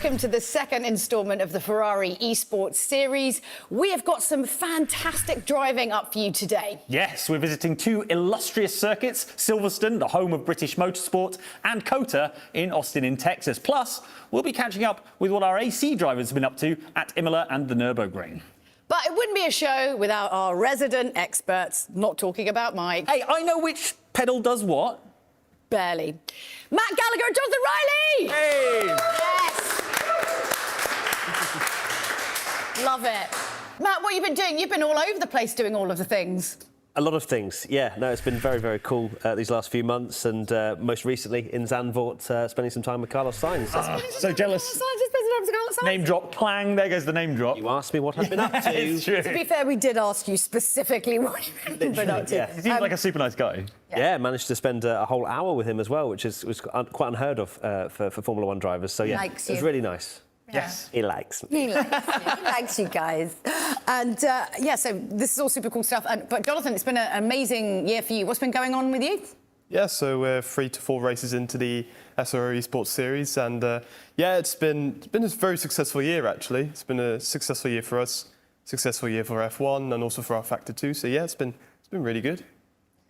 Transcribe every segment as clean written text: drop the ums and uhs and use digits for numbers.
welcome to the second instalment of the Ferrari Esports series. We have got some fantastic driving up for you today. Yes, we're visiting two illustrious circuits, Silverstone, the home of British motorsport, and COTA in Austin in Texas. Plus, we'll be catching up with what our AC drivers have been up to at Imola and the Nürburgring. But it wouldn't be a show without our resident experts, not talking about Mike. Hey, I know which pedal does what. Barely. Matt Gallagher and Jonathan Riley! Hey! Yes! Love it. Matt, what have you been doing? You've been all over the place doing all of the things. A lot of things, yeah. No, it's been very, very cool these last few months, and most recently in Zandvoort, spending some time with Carlos Sainz. So jealous. Name drop, clang, there goes the name drop. You asked me what I've been up to. It's true. To be fair, we did ask you specifically what you've been up to. Yeah. He seems like a super nice guy. Yeah, managed to spend a whole hour with him as well, which was quite unheard of for Formula One drivers. So yeah, it was really nice. Yes. He likes me. He likes you guys. And yeah, so this is all super cool stuff. But Jonathan, it's been an amazing year for you. What's been going on with you? Yeah, so we're 3 to 4 races into the Ferrari Esports series, and yeah, it's been a very successful year actually. It's been a successful year for us, successful year for F1, and also for our Factor 2. So yeah, it's been really good.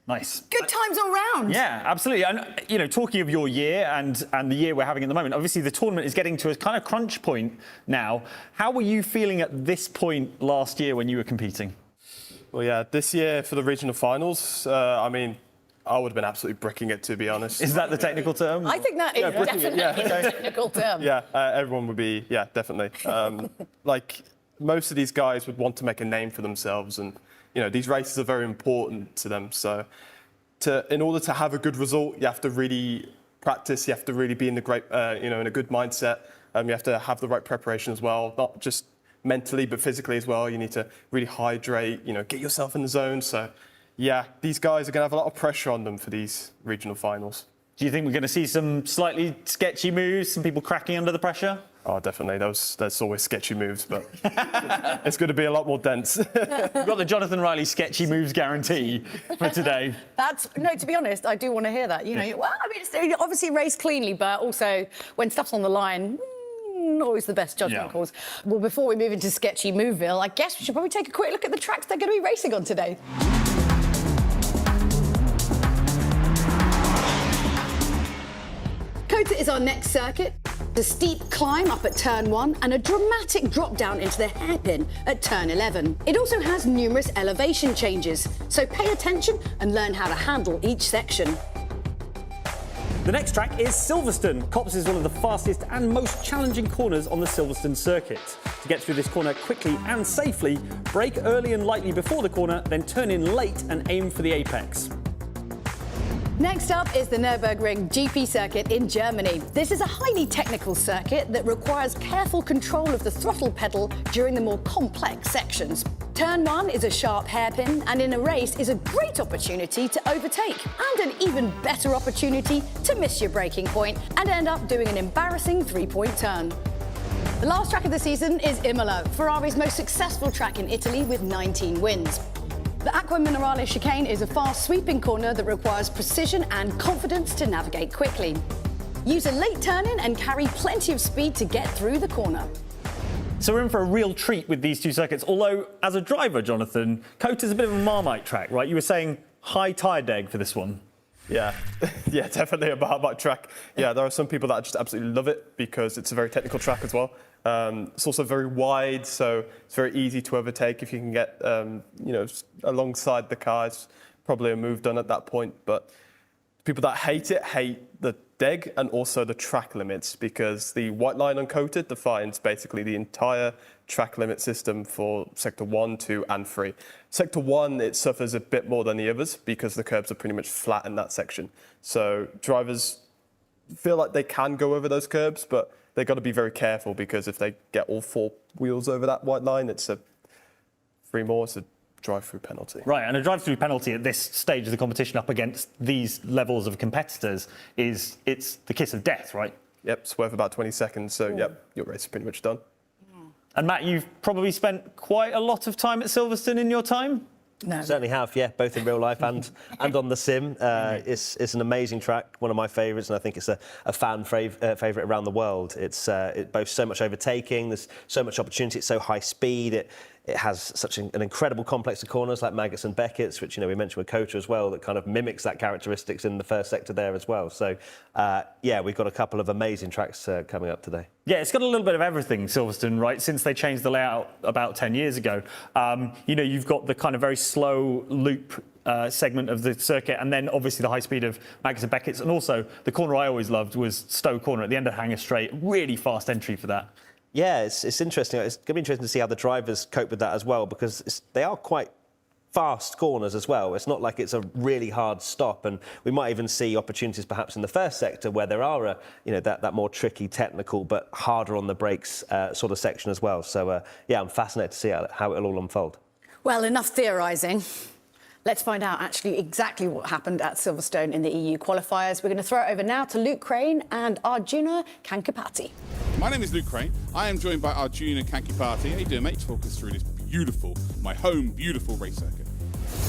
Nice. Good times all round. Yeah, absolutely. And, you know, talking of your year and the year we're having at the moment, obviously the tournament is getting to a kind of crunch point now. How were you feeling at this point last year when you were competing? Well, yeah, this year for the regional finals, I mean, I would have been absolutely bricking it, to be honest. Is that the technical term? I think that is definitely a technical term. Yeah, everyone would be, yeah, definitely. Like, most of these guys would want to make a name for themselves, and, you know, these races are very important to them. So in order to have a good result, you have to really practice, you have to really be in the great, you know, in a good mindset. You have to have the right preparation as well, not just mentally, but physically as well. You need to really hydrate, you know, get yourself in the zone. So, yeah, these guys are going to have a lot of pressure on them for these regional finals. Do you think we're going to see some slightly sketchy moves, some people cracking under the pressure? Oh, definitely. There's always sketchy moves, but it's going to be a lot more dense. We've got the Jonathan Riley sketchy moves guarantee for today. No, to be honest, I do want to hear that. You know, well, I mean, it's obviously race cleanly, but also when stuff's on the line, not always the best judgment calls. Well, before we move into sketchy Moveville, I guess we should probably take a quick look at the tracks they're going to be racing on today. COTA is our next circuit. A steep climb up at turn 1 and a dramatic drop down into the hairpin at turn 11. It also has numerous elevation changes, so pay attention and learn how to handle each section. The next track is Silverstone. Copse is one of the fastest and most challenging corners on the Silverstone circuit. To get through this corner quickly and safely, brake early and lightly before the corner, then turn in late and aim for the apex. Next up is the Nürburgring GP circuit in Germany. This is a highly technical circuit that requires careful control of the throttle pedal during the more complex sections. Turn 1 is a sharp hairpin, and in a race is a great opportunity to overtake, and an even better opportunity to miss your braking point and end up doing an embarrassing 3-point turn. The last track of the season is Imola, Ferrari's most successful track in Italy with 19 wins. The Acqua Minerale chicane is a fast sweeping corner that requires precision and confidence to navigate quickly. Use a late turn-in and carry plenty of speed to get through the corner. So we're in for a real treat with these two circuits, although as a driver, Jonathan, COTA's a bit of a Marmite track, right? You were saying high tyre deg for this one. Yeah, yeah, definitely a Marmite track. Yeah, there are some people that just absolutely love it because it's a very technical track as well. It's also very wide, so it's very easy to overtake if you can get, you know, alongside the car. It's probably a move done at that point. But people that hate it hate the deg and also the track limits, because the white line on COTA defines basically the entire track limit system for Sector 1, 2 and 3. Sector 1, it suffers a bit more than the others because the curbs are pretty much flat in that section. So drivers feel like they can go over those curbs, but they've got to be very careful, because if they get all 4 wheels over that white line, it's a 3 more, it's a drive-through penalty. Right, and a drive-through penalty at this stage of the competition up against these levels of competitors it's the kiss of death, right? Yep, it's worth about 20 seconds, so yep, your race is pretty much done. And Matt, you've probably spent quite a lot of time at Silverstone in your time? No. Certainly have, yeah, both in real life and on the sim. It's an amazing track, one of my favourites, and I think it's a fan favourite around the world. It boasts so much overtaking, there's so much opportunity, it's so high speed. It has such an incredible complex of corners like Maggots and Beckett's, which, you know, we mentioned with Kota as well, that kind of mimics that characteristics in the first sector there as well. So, yeah, we've got a couple of amazing tracks coming up today. Yeah, it's got a little bit of everything, Silverstone, right? Since they changed the layout about 10 years ago. You know, you've got the kind of very slow loop segment of the circuit, and then obviously the high speed of Maggots and Beckett's. And also, the corner I always loved was Stowe Corner at the end of Hanger Straight. Really fast entry for that. Yeah, it's interesting. It's going to be interesting to see how the drivers cope with that as well, because they are quite fast corners as well. It's not like it's a really hard stop, and we might even see opportunities perhaps in the first sector where there are that more tricky technical but harder on the brakes sort of section as well. So yeah, I'm fascinated to see how it'll all unfold. Well, enough theorising. Let's find out actually exactly what happened at Silverstone in the EU qualifiers. We're going to throw it over now to Luke Crane and Arjuna Kankipati. My name is Luke Crane. I am joined by Arjuna Kankipati. How you doing, mate? Talk us through this beautiful race circuit.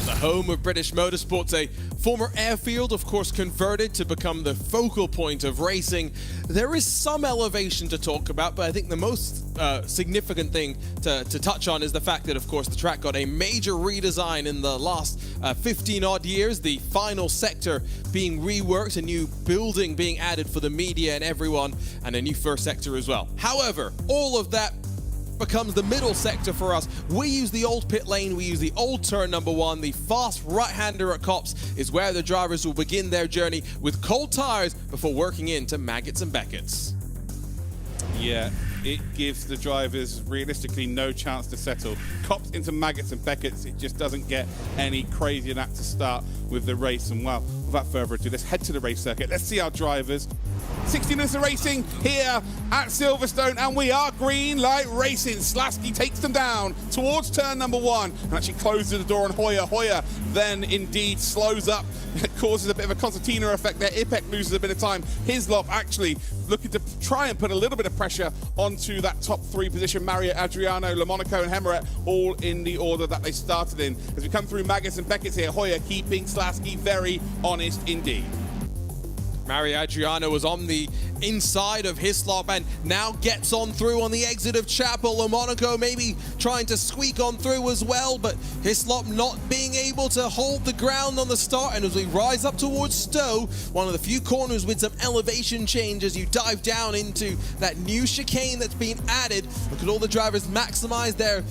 The home of British motorsports, a former airfield, of course, converted to become the focal point of racing. There is some elevation to talk about, but I think the most significant thing to touch on is the fact that, of course, the track got a major redesign in the last 15-odd years, the final sector being reworked, a new building being added for the media and everyone, and a new first sector as well. However, all of that becomes the middle sector for us. We use the old pit lane, we use the old turn number 1. The fast right-hander at Copse is where the drivers will begin their journey with cold tyres before working into Maggots and Beckett's. Yeah, it gives the drivers realistically no chance to settle. Copse into Maggots and Beckett's, it just doesn't get any crazier than that to start with the race. And well, without further ado, let's head to the race circuit. Let's see our drivers. 60 minutes of racing here at Silverstone, and we are green light racing. Slasky takes them down towards turn number 1 and actually closes the door on Hoyer. Hoyer then indeed slows up. It causes a bit of a concertina effect there. Ipek loses a bit of time. Hislop actually looking to try and put a little bit of pressure onto that top 3 position. Mario, Adriano, LaMonaco and Hemeret all in the order that they started in. As we come through Maggots and Beckett's here, Hoyer keeping Slasky very honest indeed. Mario Adriano was on the inside of Hislop and now gets on through on the exit of Chapel. Monaco maybe trying to squeak on through as well, but Hislop not being able to hold the ground on the start. And as we rise up towards Stowe, one of the few corners with some elevation change as you dive down into that new chicane that's been added. Look at all the drivers maximize their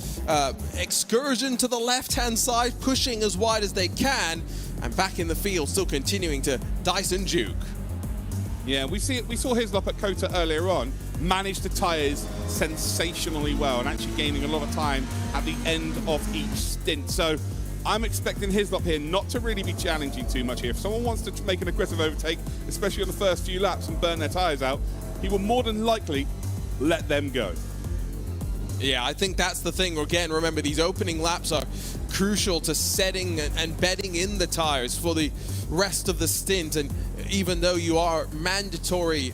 excursion to the left-hand side, pushing as wide as they can, and back in the field still continuing to dice and juke. Yeah, we saw Hislop at Kota earlier on manage the tyres sensationally well and actually gaining a lot of time at the end of each stint. So I'm expecting Hislop here not to really be challenging too much here. If someone wants to make an aggressive overtake, especially on the first few laps and burn their tyres out, he will more than likely let them go. Yeah, I think that's the thing. Again, remember, these opening laps are crucial to setting and bedding in the tyres for the rest of the stint. And even though you are mandatory,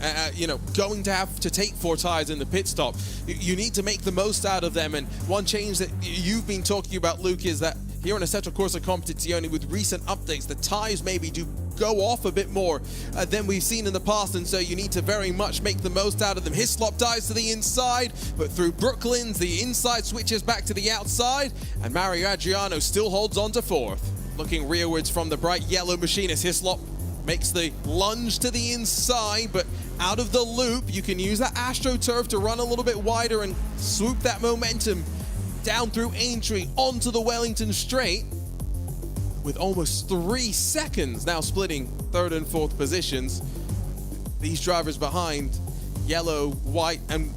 going to have to take 4 tyres in the pit stop, you need to make the most out of them. And one change that you've been talking about, Luke, is that here on Assetto Corsa Competizione, with recent updates, the tyres maybe do go off a bit more than we've seen in the past, and so you need to very much make the most out of them. Hislop dives to the inside, but through Brooklands, the inside switches back to the outside, and Mario Adriano still holds on to 4th. Looking rearwards from the bright yellow machine as Hislop makes the lunge to the inside, but out of the loop, you can use that AstroTurf to run a little bit wider and swoop that momentum down through Aintree onto the Wellington Straight, with almost 3 seconds now splitting 3rd and 4th positions. These drivers behind, yellow, white, and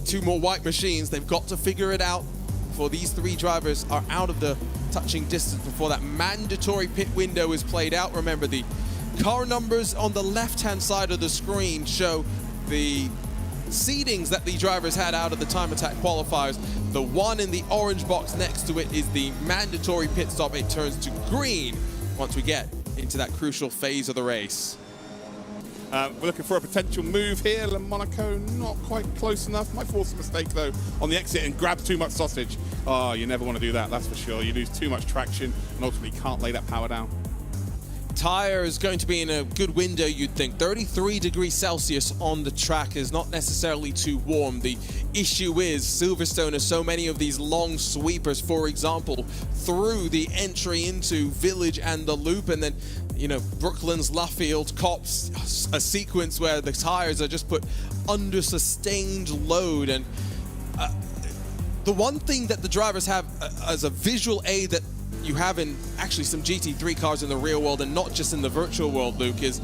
2 more white machines, they've got to figure it out before these 3 drivers are out of the touching distance, before that mandatory pit window is played out. Remember, the car numbers on the left-hand side of the screen show the seedings that the drivers had out of the time attack qualifiers. The one in the orange box next to it is the mandatory pit stop. It turns to green once we get into that crucial phase of the race. We're looking for a potential move here. Monaco not quite close enough. Might force a mistake though on the exit and grab too much sausage. Oh, you never want to do that, that's for sure. You lose too much traction and ultimately can't lay that power down. Tyre is going to be in a good window, you'd think. 33 degrees Celsius on the track is not necessarily too warm. The issue is Silverstone has so many of these long sweepers, for example, through the entry into Village and the Loop, and then, you know, Brooklands, Luffield, Copse, a sequence where the tyres are just put under sustained load. And the one thing that the drivers have as a visual aid that you have in actually some GT3 cars in the real world and not just in the virtual world, Luke, is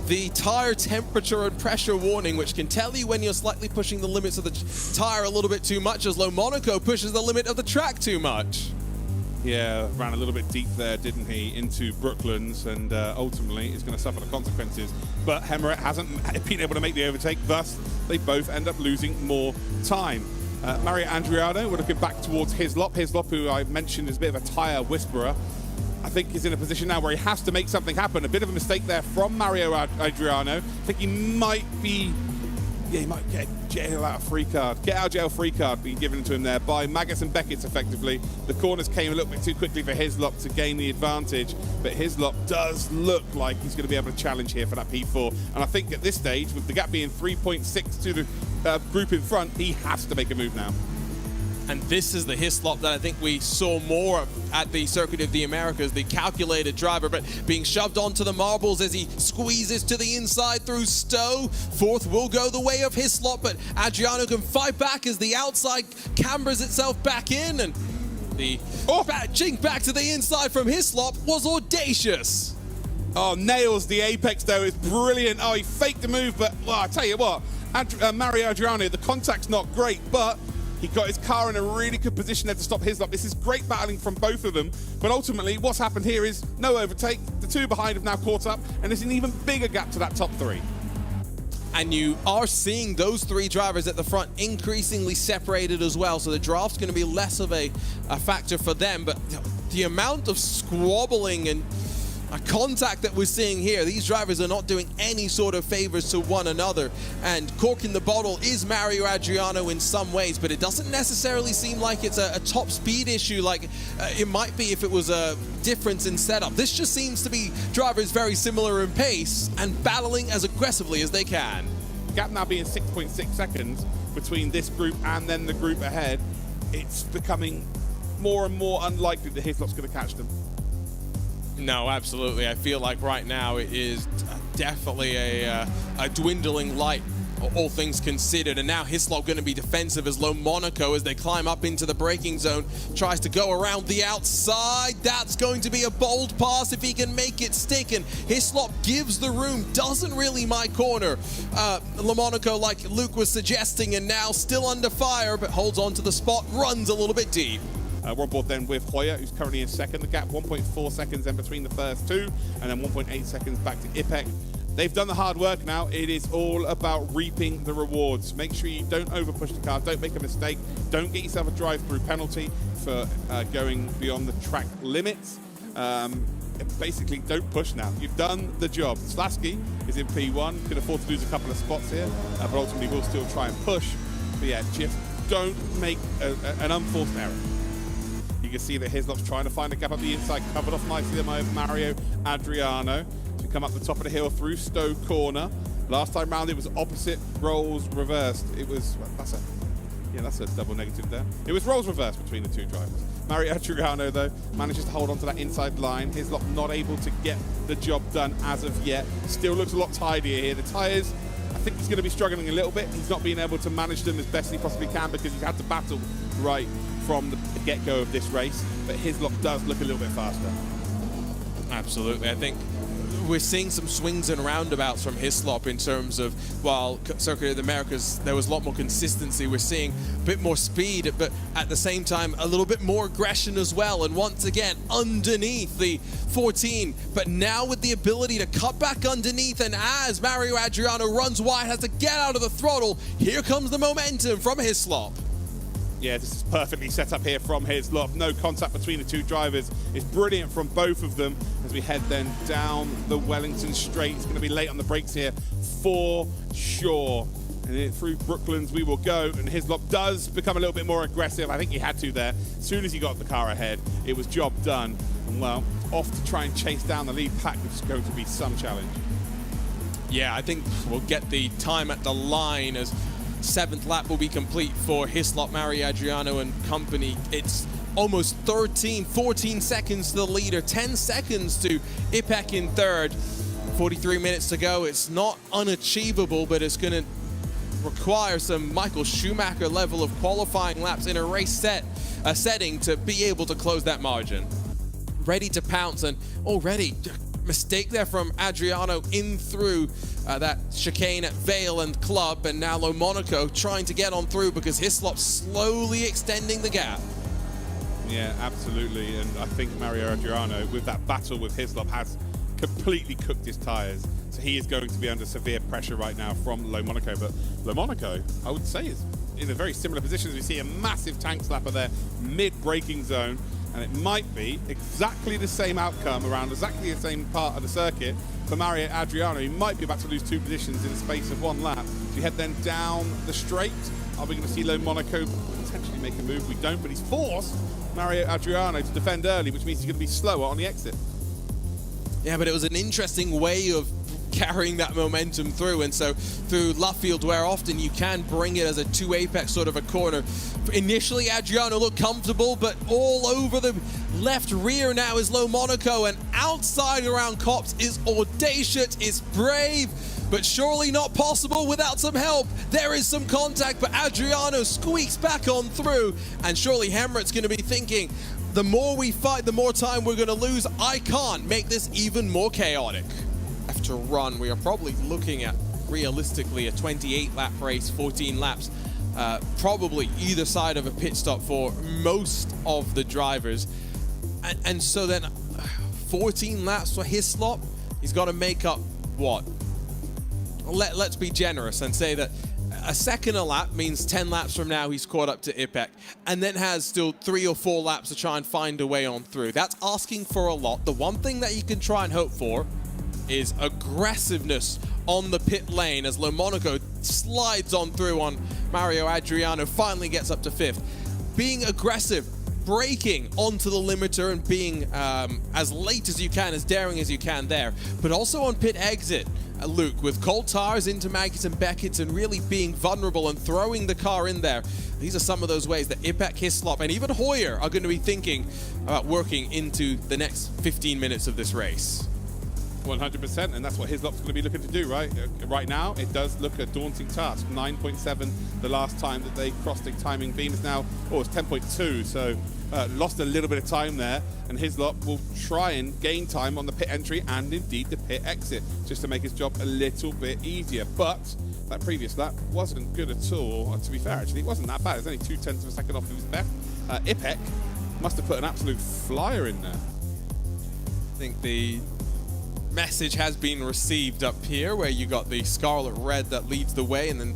the tire temperature and pressure warning, which can tell you when you're slightly pushing the limits of the tire a little bit too much, as though Monaco pushes the limit of the track too much. Yeah, ran a little bit deep there, didn't he, into Brooklands, and ultimately is going to suffer the consequences. But Hemeret hasn't been able to make the overtake, thus they both end up losing more time. Mario Andriano, we're looking back towards Hislop. Hislop, who I mentioned is a bit of a tyre whisperer, I think is in a position now where he has to make something happen. A bit of a mistake there from Mario Adriano. I think he might be, he might get jail out of free card. Get out of jail free card being given to him there by Maggotts and Beckett's effectively. The corners came a little bit too quickly for Hislop to gain the advantage, but Hislop does look like he's going to be able to challenge here for that P4. And I think at this stage, with the gap being 3.6 to the group in front, he has to make a move now. And this is the Hislop that I think we saw more at the Circuit of the Americas, the calculated driver, but being shoved onto the marbles as he squeezes to the inside through Stowe. Fourth will go the way of Hislop, but Adriano can fight back as the outside cambers itself back in, and the jink back to the inside from Hislop was audacious. Oh, nails the apex though, is brilliant. Oh, he faked the move, but well, I tell you what, Mario Adriano, the contact's not great, but he got his car in a really good position there to stop Hislop. This is great battling from both of them. But ultimately, what's happened here is no overtake. The two behind have now caught up, and there's an even bigger gap to that top three. And you are seeing those three drivers at the front increasingly separated as well. So the draft's going to be less of a factor for them. But the amount of squabbling and contact that we're seeing here, these drivers are not doing any sort of favors to one another, and corking the bottle is Mario Adriano in some ways, but it doesn't necessarily seem like it's a top speed issue like it might be if it was a difference in setup. This just seems to be drivers very similar in pace and battling as aggressively as they can. Gap now being 6.6 seconds between this group and then the group ahead. It's becoming more and more unlikely that Hislop's going to catch them. No, absolutely. I feel like right now it is definitely a dwindling light, all things considered. And now Hislop going to be defensive as low Monaco as they climb up into the braking zone. Tries to go around the outside. That's going to be a bold pass if he can make it stick. And Hislop gives the room, doesn't really mind corner Le Monaco like Luke was suggesting, and now still under fire, but holds on to the spot, runs a little bit deep. We're on board then with Hoyer, who's currently in second. The gap 1.4 seconds then between the first two, and then 1.8 seconds back to Ipek. They've done the hard work now. It is all about reaping the rewards. Make sure you don't over-push the car, don't make a mistake, don't get yourself a drive-through penalty for going beyond the track limits. Basically, don't push now. You've done the job. Slasky is in P1, could afford to lose a couple of spots here, but ultimately will still try and push. But yeah, just don't make an unforced error. You can see that Hislop's trying to find a gap up the inside, covered off nicely by Mario Adriano to come up the top of the hill through Stowe Corner. Last time round it was opposite, rolls reversed. It was, that's a double negative there. It was rolls reversed between the two drivers. Mario Adriano though manages to hold on to that inside line. Hislop not able to get the job done as of yet. Still looks a lot tidier here. The tyres, I think he's going to be struggling a little bit. He's not being able to manage them as best he possibly can because he's had to battle right from the get-go of this race, but Hislop does look a little bit faster. Absolutely. I think we're seeing some swings and roundabouts from Hislop in terms of, while Circuit of the Americas, there was a lot more consistency. We're seeing a bit more speed, but at the same time, a little bit more aggression as well. And once again, underneath the 14, but now with the ability to cut back underneath, and as Mario Adriano runs wide, has to get out of the throttle, here comes the momentum from Hislop. Yeah, this is perfectly set up here from Hislop. No contact between the two drivers. It's brilliant from both of them. as we head then down the Wellington Straight. It's going to be late on the brakes here for sure. And through Brooklands we will go, and Hislop does become a little bit more aggressive. I think he had to there. As soon as he got the car ahead, it was job done. And well, off to try and chase down the lead pack, which is going to be some challenge. Yeah, I think we'll get the time at the line as 7th lap will be complete for Hislop, Mario Adriano and company. It's almost 14 seconds to the leader, 10 seconds to Ipek in 3rd. 43 minutes to go. It's not unachievable, but it's going to require some Michael Schumacher level of qualifying laps in a race setting to be able to close that margin. Ready to pounce, and already mistake there from Adriano in through that chicane at Vale and Club, and now Lo Monaco trying to get on through because Hislop's slowly extending the gap. Yeah, absolutely, and I think Mario Adriano, with that battle with Hislop, has completely cooked his tyres. So he is going to be under severe pressure right now from Lo Monaco. But Lo Monaco, I would say, is in a very similar position as we see a massive tank slapper there, mid-braking zone. And it might be exactly the same outcome around exactly the same part of the circuit for Mario Adriano. He might be about to lose 2 positions in the space of 1 lap. So you head then down the straight. Are we going to see Lo Monaco potentially make a move? We don't, but he's forced Mario Adriano to defend early, which means he's going to be slower on the exit. Yeah, but it was an interesting way of carrying that momentum through, and so through Luffield, where often you can bring it as a 2 apex sort of a corner. Initially Adriano looked comfortable, but all over the left rear now is Lo Monaco, and outside around Copse is audacious, is brave, but surely not possible without some help. There is some contact, but Adriano squeaks back on through, and surely Hemmert's going to be thinking, the more we fight, the more time we're going to lose. I can't make this even more chaotic. After run, we are probably looking at, realistically, a 28-lap race, 14 laps. Probably either side of a pit stop for most of the drivers. And so then 14 laps for Hislop. He's got to make up what? Let's be generous and say that a second a lap means 10 laps from now he's caught up to Ipek, and then has still 3 or 4 laps to try and find a way on through. That's asking for a lot. The one thing that you can try and hope for is aggressiveness on the pit lane as Lo Monaco slides on through on Mario Adriano, finally gets up to 5th. Being aggressive, braking onto the limiter and being as late as you can, as daring as you can there, but also on pit exit, Luke, with cold tires into Maggots and Beckett's and really being vulnerable and throwing the car in there. These are some of those ways that Ipek, Hislop, and even Hoyer are going to be thinking about working into the next 15 minutes of this race. 100%, and that's what Hislop's going to be looking to do, right? Right now, it does look a daunting task. 9.7 the last time that they crossed a timing beam. It's now, it's 10.2, so lost a little bit of time there, and Hislop will try and gain time on the pit entry and indeed the pit exit, just to make his job a little bit easier. But that previous lap wasn't good at all. To be fair, actually, it wasn't that bad. It's only 0.2 of a second off of his best. Ipek must have put an absolute flyer in there. I think the message has been received up here, where you got the scarlet red that leads the way, and then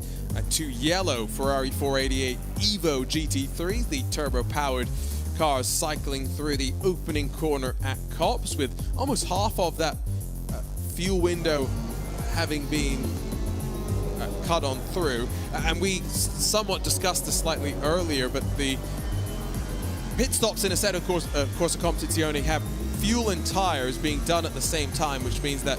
2 yellow Ferrari 488 Evo GT3, the turbo-powered cars cycling through the opening corner at Copse, with almost half of that fuel window having been cut on through. And we somewhat discussed this slightly earlier, but the pit stops in a set of Corsa Competizione have fuel and tires being done at the same time, which means that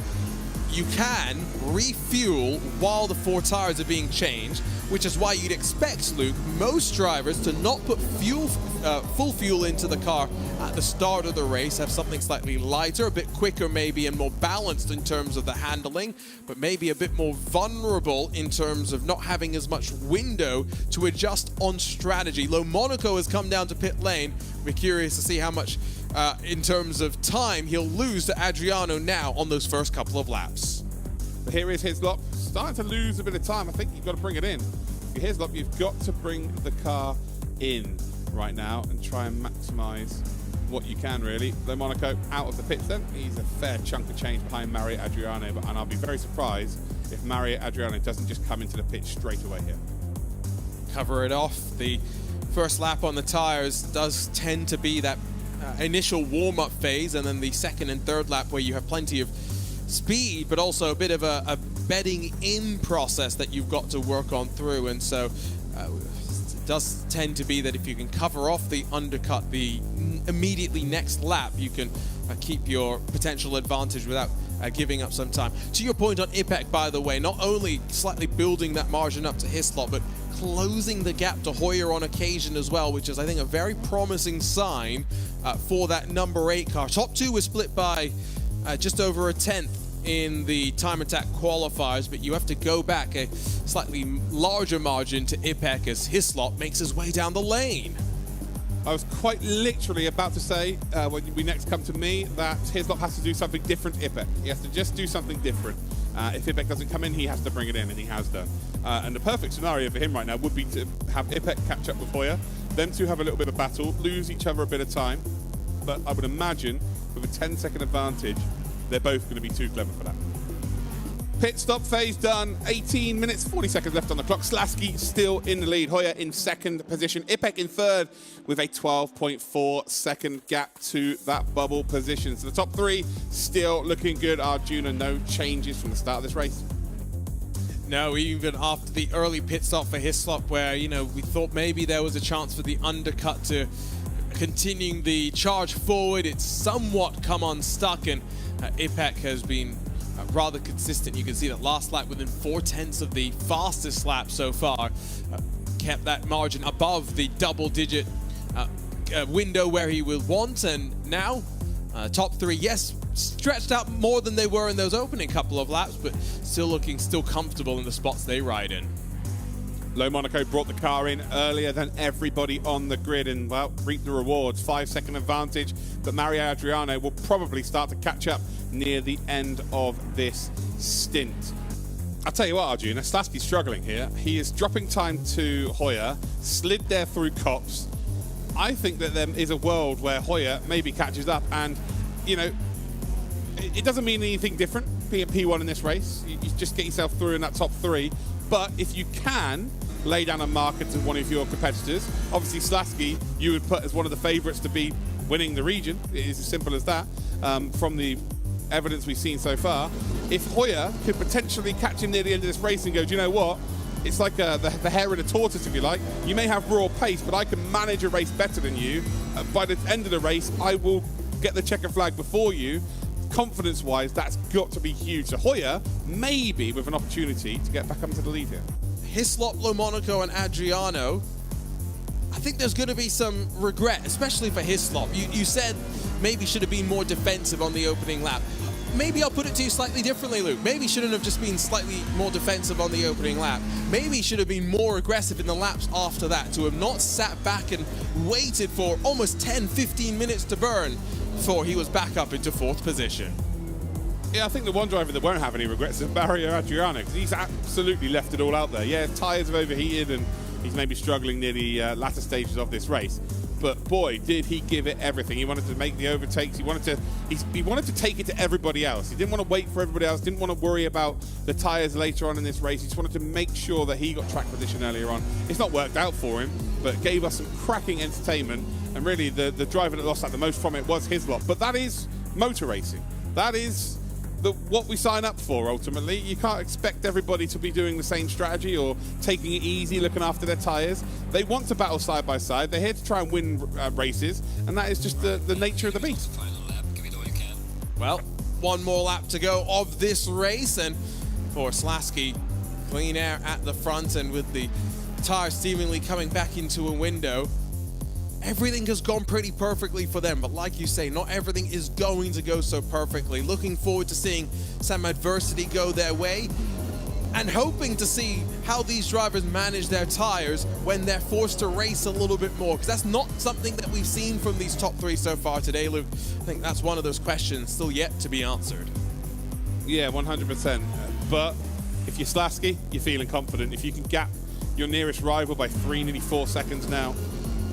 you can refuel while the 4 tires are being changed, which is why you'd expect, Luke, most drivers to not put full fuel into the car at the start of the race, have something slightly lighter, a bit quicker maybe, and more balanced in terms of the handling, but maybe a bit more vulnerable in terms of not having as much window to adjust on strategy. Lo Monaco has come down to pit lane. We're curious to see how much in terms of time he'll lose to Adriano now on those first couple of laps. But here is Hislop, starting to lose a bit of time. I think you've got to bring it in. For Hislop, you've got to bring the car in right now and try and maximise what you can, really. Lo Monaco out of the pits then. He's a fair chunk of change behind Mario Adriano, and I'll be very surprised if Mario Adriano doesn't just come into the pit straight away here. Cover it off. The first lap on the tires does tend to be that initial warm-up phase, and then the second and third lap where you have plenty of speed, but also a bit of a bedding in process that you've got to work on through. And so it does tend to be that if you can cover off the undercut the immediately next lap, you can keep your potential advantage without giving up some time. To your point on Ipek, by the way, not only slightly building that margin up to Hislop, but closing the gap to Hoyer on occasion as well, which is, I think, a very promising sign for that number 8 car. Top 2 was split by just over a tenth in the time attack qualifiers, but you have to go back a slightly larger margin to Ipek as Hislop makes his way down the lane. I was quite literally about to say, when we next come to me, that Hislop has to do something different to Ipek. He has to just do something different. If Ipek doesn't come in, he has to bring it in, and he has done. And the perfect scenario for him right now would be to have Ipek catch up with Hoyer, them two have a little bit of battle, lose each other a bit of time. But I would imagine, with a 10-second advantage, they're both going to be too clever for that. Pit stop phase done. 18 minutes, 40 seconds left on the clock. Slasky still in the lead. Hoyer in second position. Ipek in third with a 12.4 second gap to that bubble position. So the top 3 still looking good. Arjuna, no changes from the start of this race. No, even after the early pit stop for Hislop, where, you know, we thought maybe there was a chance for the undercut to continuing the charge forward, it's somewhat come unstuck, and Ipek has been rather consistent. You can see that last lap within 4/10 of the fastest lap so far, kept that margin above the double-digit window where he will want, and now top 3, yes, stretched out more than they were in those opening couple of laps, but still looking comfortable in the spots they ride in. Low Monaco brought the car in earlier than everybody on the grid and, well, reaped the rewards. 5-second advantage, but Mario Adriano will probably start to catch up near the end of this stint. I'll tell you what, Arjuna, Slasky's struggling here. He is dropping time to Hoyer, slid there through Copse. I think that there is a world where Hoyer maybe catches up, and, you know, it doesn't mean anything different being a P1 in this race. You just get yourself through in that top 3. But if you can lay down a marker to one of your competitors, obviously Slasky you would put as one of the favourites to be winning the region. It is as simple as that, from the evidence we've seen so far. If Hoyer could potentially catch him near the end of this race and go, do you know what? It's like the hare and a tortoise, if you like. You may have raw pace, but I can manage a race better than you. By the end of the race, I will get the checker flag before you. Confidence-wise, that's got to be huge. So Hoyer, maybe with an opportunity to get back up into the lead here. Hislop, Low Monaco, and Adriano, I think there's going to be some regret, especially for Hislop. You said maybe should have been more defensive on the opening lap. Maybe I'll put it to you slightly differently, Luke. Maybe shouldn't have just been slightly more defensive on the opening lap. Maybe should have been more aggressive in the laps after that, to have not sat back and waited for almost 10-15 minutes to burn before he was back up into 4th position. Yeah, I think the one driver that won't have any regrets is Mario Adriano, because he's absolutely left it all out there. Yeah, tyres have overheated and he's maybe struggling near the latter stages of this race. But boy, did he give it everything. He wanted to make the overtakes. He wanted to take it to everybody else. He didn't want to wait for everybody else. Didn't want to worry about the tyres later on in this race. He just wanted to make sure that he got track position earlier on. It's not worked out for him, but gave us some cracking entertainment. And really, the driver that lost out the most from it was Hislop. But that is motor racing. That is what we sign up for, ultimately. You can't expect everybody to be doing the same strategy or taking it easy, looking after their tyres. They want to battle side by side. They're here to try and win races, and that is just the nature of the beast. Well, one more lap to go of this race, and for Slasky, clean air at the front, and with the tyres seemingly coming back into a window, everything has gone pretty perfectly for them, but like you say, not everything is going to go so perfectly. Looking forward to seeing some adversity go their way, and hoping to see how these drivers manage their tires when they're forced to race a little bit more, because that's not something that we've seen from these top 3 so far today, Luke. I think that's one of those questions still yet to be answered. Yeah, 100%. But if you're Slasky, you're feeling confident. If you can gap your nearest rival by 3, nearly 4 seconds now,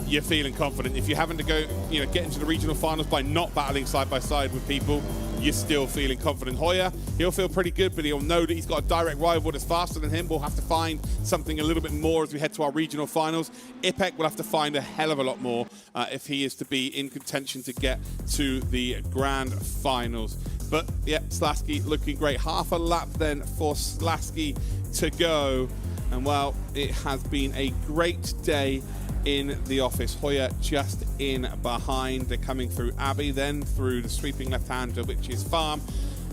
you're feeling confident. If you're having to go, get into the regional finals by not battling side by side with people, you're still feeling confident. Hoyer, he'll feel pretty good, but he'll know that he's got a direct rival that's faster than him. We'll have to find something a little bit more as we head to our regional finals. Ipek will have to find a hell of a lot more if he is to be in contention to get to the grand finals. But yeah, Slasky looking great. Half a lap then for Slasky to go. And well, it has been a great day in the office. Hoyer just in behind. They're coming through Abbey, then through the sweeping left-hander, which is Farm,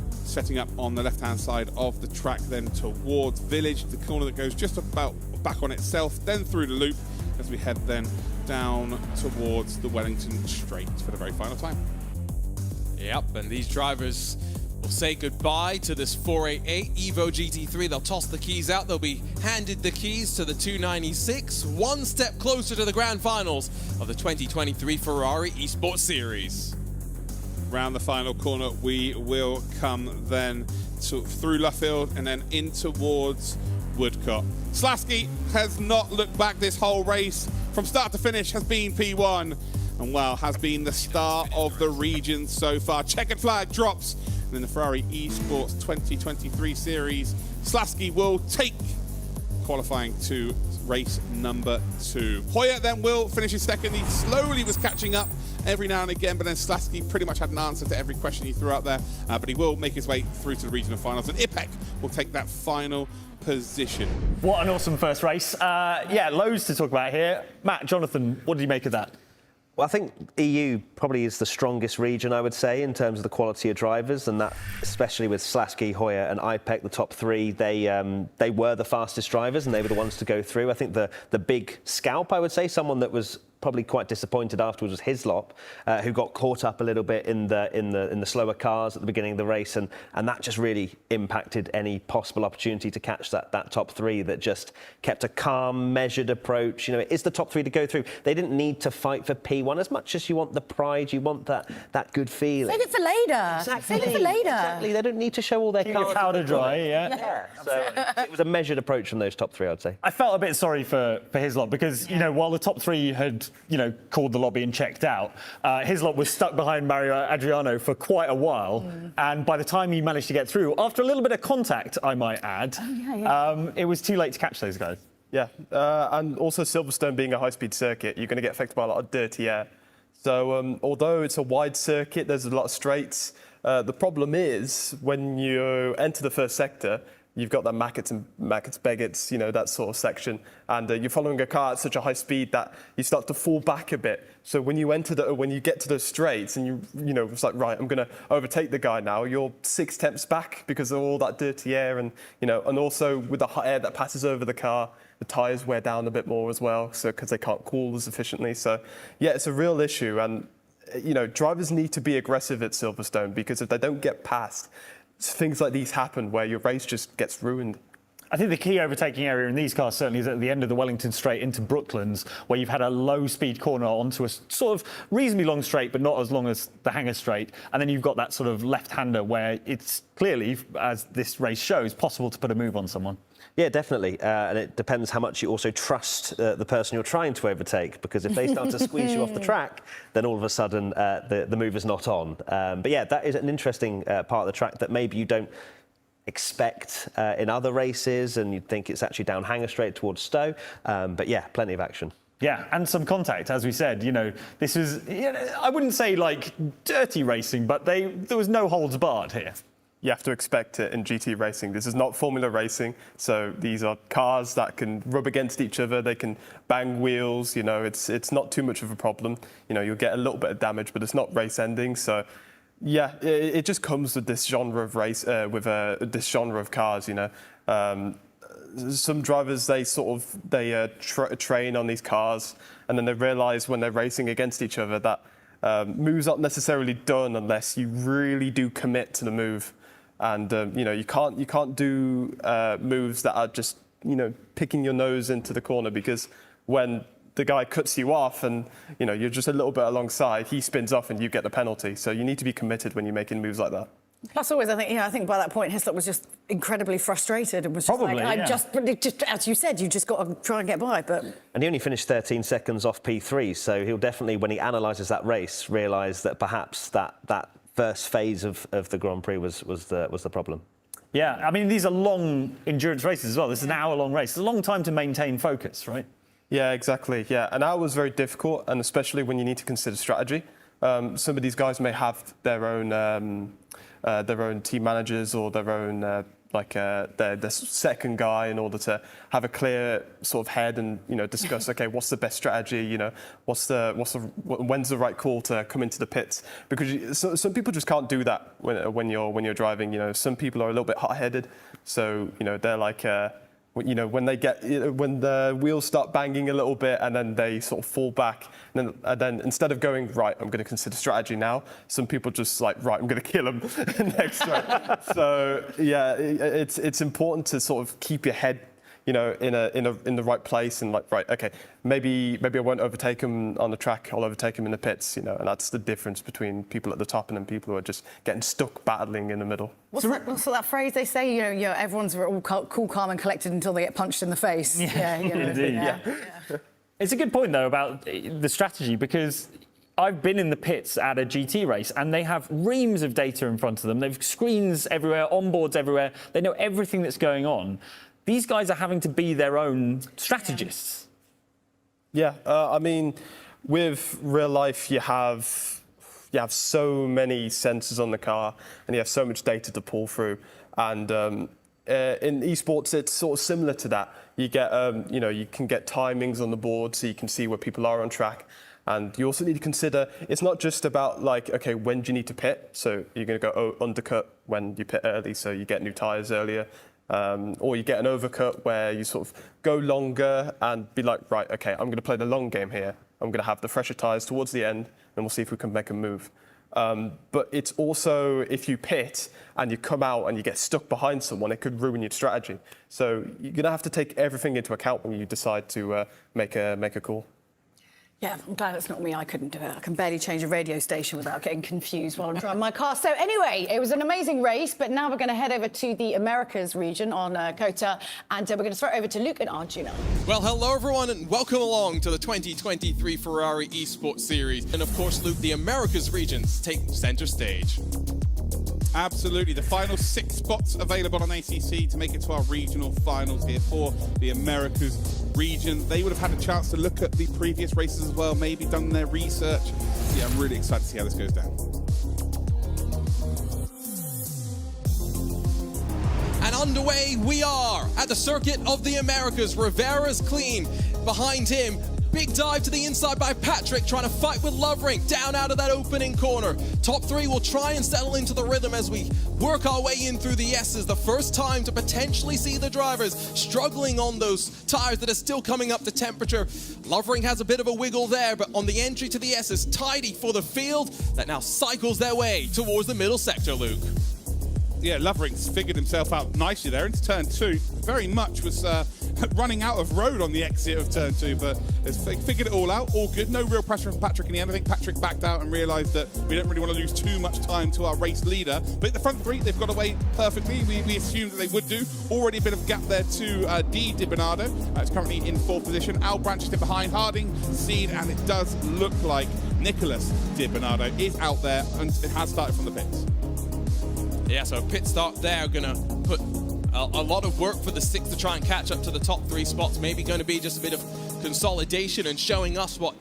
setting up on the left-hand side of the track, then towards Village, the corner that goes just about back on itself, then through the loop as we head then down towards the Wellington Straight for the very final time. Yep, and these drivers will say goodbye to this 488 Evo GT3. They'll toss the keys out. They'll be handed the keys to the 296, one step closer to the grand finals of the 2023 Ferrari Esports Series. Round the final corner, we will come then through Luffield and then in towards Woodcote. Slasky has not looked back this whole race. From start to finish has been P1. And well, has been the star of the region so far. Checkered flag drops. And in the Ferrari Esports 2023 series, Slasky will take qualifying to race number 2. Hoyer then will finish in second. He slowly was catching up every now and again, but then Slasky pretty much had an answer to every question he threw out there. But he will make his way through to the regional finals. And Ipek will take that final position. What an awesome first race. Yeah, loads to talk about here. Matt, Jonathan, what did you make of that? Well, I think EU probably is the strongest region, I would say, in terms of the quality of drivers, and that especially with Slasky, Hoyer and Ipek, the top three, they were the fastest drivers and they were the ones to go through. I think the big scalp, I would say, someone that was probably quite disappointed afterwards was Hislop, who got caught up a little bit in the slower cars at the beginning of the race, and that just really impacted any possible opportunity to catch that top three. That just kept a calm, measured approach. You know, it is the top three to go through. They didn't need to fight for P1 as much as you want the pride, you want that good feeling. Save it for later. Exactly. Save it for later. Exactly. They don't need to show all their Keep cards. your powder dry, yeah. So it was a measured approach from those top three, I'd say. I felt a bit sorry for Hislop because, you know, while the top three had, you know, called the lobby and checked out, Hislop was stuck behind Mario Adriano for quite a while. And by the time he managed to get through, after a little bit of contact, I might add, it was too late to catch those guys. Yeah, and also Silverstone being a high-speed circuit, you're going to get affected by a lot of dirty air. So although it's a wide circuit, there's a lot of straights. The problem is when you enter the first sector, you've got that Mackets, you know, that sort of section, and you're following a car at such a high speed that you start to fall back a bit. So when you get to those straights and you know, it's like, right, I'm going to overtake the guy now, you're 6 tenths back because of all that dirty air, and you know, and also with the hot air that passes over the car, the tyres wear down a bit more as well, so because they can't cool as efficiently. So yeah, it's a real issue, and you know, drivers need to be aggressive at Silverstone because if they don't get past, things like these happen where your race just gets ruined. I think the key overtaking area in these cars certainly is at the end of the Wellington Straight into Brooklands, where you've had a low-speed corner onto a sort of reasonably long straight, but not as long as the Hangar Straight. And then you've got that sort of left-hander where it's clearly, as this race shows, possible to put a move on someone. Yeah, definitely. And it depends how much you also trust the person you're trying to overtake, because if they start to squeeze you off the track, then all of a sudden the move is not on. But yeah, that is an interesting part of the track that maybe you don't expect in other races, and you'd think it's actually down Hangar Straight towards Stowe. But yeah, plenty of action. Yeah, and some contact, as we said. You know, this was, you know, I wouldn't say like dirty racing, but there was no holds barred here. You have to expect it in GT racing. This is not Formula racing, so these are cars that can rub against each other. They can bang wheels. You know, it's not too much of a problem. You know, you'll get a little bit of damage, but it's not race ending. So, yeah, it just comes with this genre of race, this genre of cars. You know, some drivers they train on these cars, and then they realise when they're racing against each other that moves aren't necessarily done unless you really do commit to the move. And you know, you can't do moves that are just, you know, picking your nose into the corner, because when the guy cuts you off and, you know, you're just a little bit alongside, he spins off and you get the penalty. So you need to be committed when you're making moves like that. Plus, always, I think by that point, Hislop was just incredibly frustrated and was just Probably, like, yeah. just as you said, you just got to try and get by. But And he only finished 13 seconds off P3, so he'll definitely, when he analyses that race, realise that perhaps that first phase of the Grand Prix was the problem. Yeah, I mean, these are long endurance races as well. This is an hour-long race. It's a long time to maintain focus, right? Yeah, exactly. Yeah, an hour was very difficult, and especially when you need to consider strategy. Some of these guys may have their own team managers or their own their second guy in order to have a clear sort of head and discuss okay, what's the best strategy, when's the right call to come into the pits, because some people just can't do that when you're driving. Some people are a little bit hot-headed, so they're like when the wheels start banging a little bit and then they sort of fall back, and then instead of going, right, I'm going to consider strategy now, some people just like, right, I'm going to kill him next time. So yeah, it's important to sort of keep your head in the right place, and like, right, okay, maybe I won't overtake him on the track, I'll overtake him in the pits, and that's the difference between people at the top and then people who are just getting stuck battling in the middle. What's that phrase they say? Everyone's all cool, calm, and collected until they get punched in the face. Yeah, indeed. Yeah. It's a good point though about the strategy, because I've been in the pits at a GT race and they have reams of data in front of them. They've screens everywhere, onboards everywhere. They know everything that's going on. These guys are having to be their own strategists. Yeah, I mean, with real life, you have so many sensors on the car, and you have so much data to pull through. And in esports, it's sort of similar to that. You get, you can get timings on the board, so you can see where people are on track. And you also need to consider, it's not just about like, okay, when do you need to pit? So you're going to go undercut when you pit early, so you get new tyres earlier. Or you get an overcut where you sort of go longer and be like, right, okay, I'm going to play the long game here. I'm going to have the fresher tyres towards the end, and we'll see if we can make a move. But it's also, if you pit and you come out and you get stuck behind someone, it could ruin your strategy. So you're going to have to take everything into account when you decide to make a call. Yeah, I'm glad it's not me. I couldn't do it. I can barely change a radio station without getting confused while I'm driving my car. So anyway, it was an amazing race, but now we're going to head over to the Americas region on COTA, and we're going to throw it over to Luke and Arjuna. Well, hello everyone, and welcome along to the 2023 Ferrari Esports Series. And of course, Luke, the Americas regions take center stage. Absolutely. The final 6 spots available on ACC to make it to our regional finals here for the Americas region. They would have had a chance to look at the previous races as well, maybe done their research. Yeah, I'm really excited to see how this goes down. And underway we are at the circuit of the Americas. Rivera's clean. Behind him, big dive to the inside by Patrick, trying to fight with Lovering down out of that opening corner. Top 3 will try and settle into the rhythm as we work our way in through the S's. The first time to potentially see the drivers struggling on those tires that are still coming up to temperature. Lovering has a bit of a wiggle there, but on the entry to the S's, tidy for the field that now cycles their way towards the middle sector, Luke. Yeah, Lovering's figured himself out nicely there into turn 2. Very much was running out of road on the exit of turn 2, but has figured it all out. All good. No real pressure from Patrick in the end. I think Patrick backed out and realised that we don't really want to lose too much time to our race leader. But at the front 3, they've got away perfectly. We assumed that they would do. Already a bit of gap there to Di Bernardo. It's currently in 4th position. Al Branch is behind Harding, Seed, and it does look like Nicholas Di Bernardo is out there and it has started from the pits. Yeah, so a pit start there, going to put a lot of work for the 6 to try and catch up to the top 3 spots. Maybe going to be just a bit of consolidation and showing us what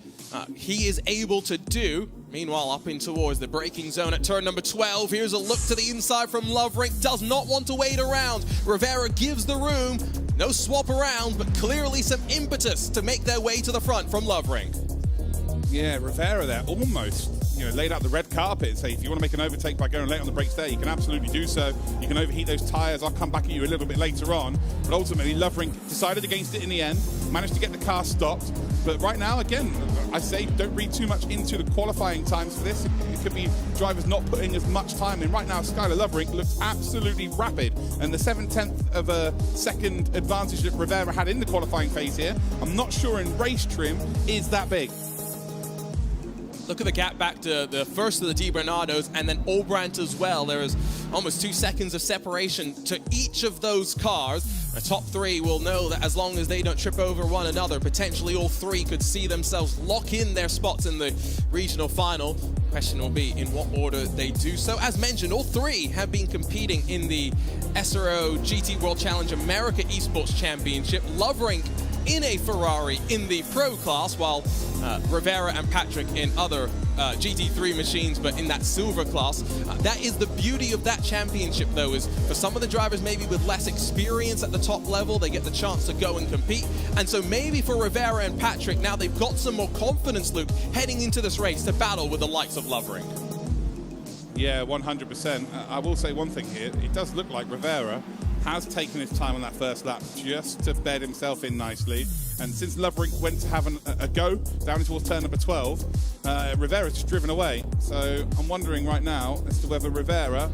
he is able to do. Meanwhile, up in towards the braking zone at turn number 12. Here's a look to the inside from Lovering. Does not want to wait around. Rivera gives the room. No swap around, but clearly some impetus to make their way to the front from Lovering. Yeah, Rivera there almost laid out the red carpet. Say, if you want to make an overtake by going late on the brakes there, you can absolutely do so. You can overheat those tyres. I'll come back at you a little bit later on. But ultimately, Lovering decided against it in the end, managed to get the car stopped. But right now, again, I say don't read too much into the qualifying times for this. It could be drivers not putting as much time in. Right now, Skylar Lovering looks absolutely rapid. And the 7/10 of a second advantage that Rivera had in the qualifying phase here, I'm not sure in race trim is that big. Look at the gap back to the first of the Di Bernardos and then Obrant as well. There is almost 2 seconds of separation to each of those cars. The top 3 will know that as long as they don't trip over one another, potentially all 3 could see themselves lock in their spots in the regional final. Question will be in what order they do so. As mentioned, all three have been competing in the SRO GT World Challenge America Esports Championship. Loverink in a Ferrari in the pro class, while Rivera and Patrick in other GT3 machines, but in that silver class. That is the beauty of that championship, though, is for some of the drivers maybe with less experience at the top level, they get the chance to go and compete. And so maybe for Rivera and Patrick, now they've got some more confidence, Luke, heading into this race to battle with the likes of Loverink. Yeah, 100%. I will say one thing here. It does look like Rivera has taken his time on that first lap just to bed himself in nicely. And since Loverink went to have a go down towards turn number 12, Rivera's just driven away. So I'm wondering right now as to whether Rivera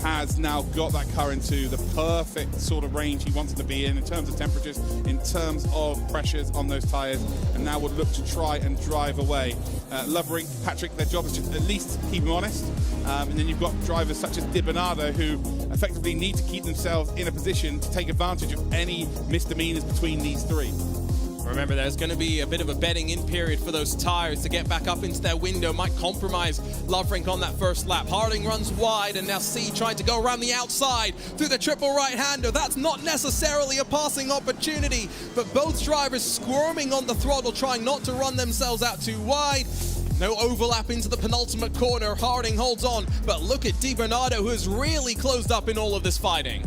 has now got that car into the perfect sort of range he wants it to be in terms of temperatures, in terms of pressures on those tyres, and now would look to try and drive away. Loverink, Patrick, their job is just at least keep him honest. And then you've got drivers such as Di Bernardo who effectively need to keep themselves in a position to take advantage of any misdemeanors between these three. Remember, there's going to be a bit of a bedding in period for those tyres to get back up into their window. Might compromise Loverink on that first lap. Harding runs wide, and now C trying to go around the outside through the triple right-hander. That's not necessarily a passing opportunity, but both drivers squirming on the throttle, trying not to run themselves out too wide. No overlap into the penultimate corner. Harding holds on, but look at Di Bernardo, who has really closed up in all of this fighting.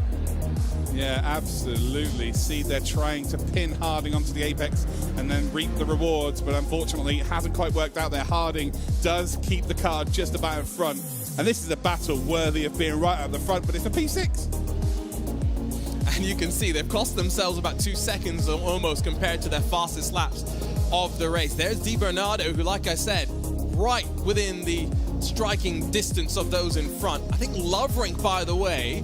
Yeah, absolutely. See, they're trying to pin Harding onto the apex and then reap the rewards, but unfortunately it hasn't quite worked out there. Harding does keep the car just about in front, and this is a battle worthy of being right at the front, but it's a P6. And you can see they've cost themselves about 2 seconds almost compared to their fastest laps of the race. There's Di Bernardo, who, like I said, right within the striking distance of those in front. I think Loverink, by the way,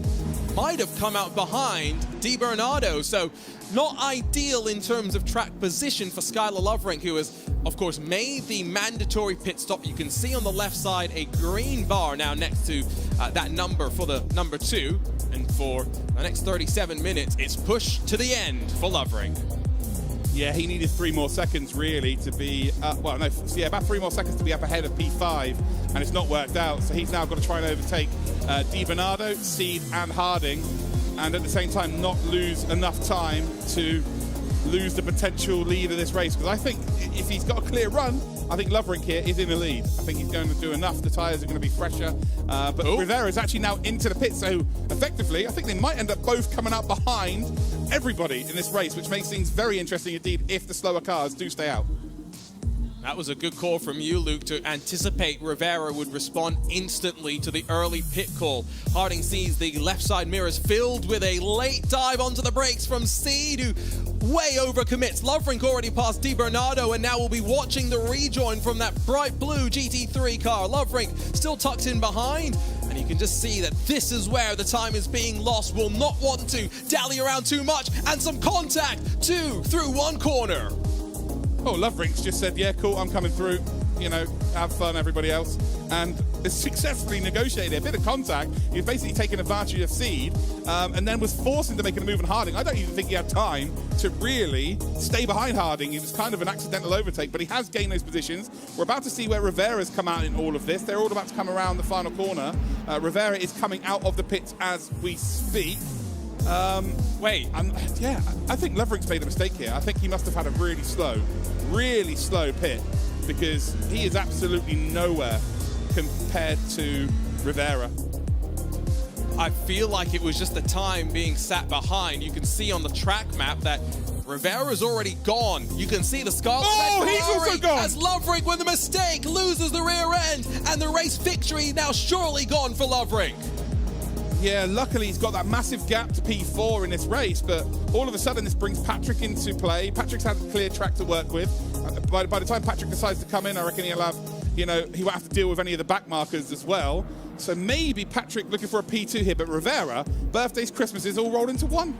might have come out behind Di Bernardo, so not ideal in terms of track position for Skylar Loverink, who has, of course, made the mandatory pit stop. You can see on the left side a green bar now next to that number for the number 2, and for the next 37 minutes, it's push to the end for Loverink. Yeah, he needed 3 more seconds really to be, about 3 more seconds to be up ahead of P5, and it's not worked out. So he's now got to try and overtake Di Bernardo, Seed, and Harding, and at the same time not lose enough time to lose the potential lead of this race. Because I think if he's got a clear run, I think Loverink here is in the lead. I think he's going to do enough. The tyres are going to be fresher. But Rivera is actually now into the pit, so effectively, I think they might end up both coming out behind everybody in this race, which makes things very interesting indeed if the slower cars do stay out. That was a good call from you, Luke, to anticipate Rivera would respond instantly to the early pit call. Harding sees the left side mirrors filled with a late dive onto the brakes from Seed, who way overcommits. Loverink already passed Di Bernardo, and now we'll be watching the rejoin from that bright blue GT3 car. Loverink still tucked in behind, and you can just see that this is where the time is being lost. Will not want to dally around too much, and some contact. 2 through 1 corner. Oh, Loverink's just said, yeah, cool, I'm coming through. You know, have fun, everybody else. And has successfully negotiated a bit of contact. He's basically taken advantage of Seed, and then was forced into making a move on Harding. I don't even think he had time to really stay behind Harding. It was kind of an accidental overtake, but he has gained those positions. We're about to see where Rivera's come out in all of this. They're all about to come around the final corner. Rivera is coming out of the pits as we speak. I think Loverink's made a mistake here. I think he must have had a really slow pit, because he is absolutely nowhere compared to Rivera. I feel like it was just the time being sat behind. You can see on the track map that Rivera's already gone. You can see the Scarlet he's also gone! As Loverink, with a mistake, loses the rear end, and the race victory now surely gone for Loverink. Yeah, luckily he's got that massive gap to P4 in this race, but all of a sudden this brings Patrick into play. Patrick's had a clear track to work with. By the time Patrick decides to come in, I reckon he won't have to deal with any of the back markers as well. So maybe Patrick looking for a P2 here, but Rivera, birthdays, Christmases, all rolled into one.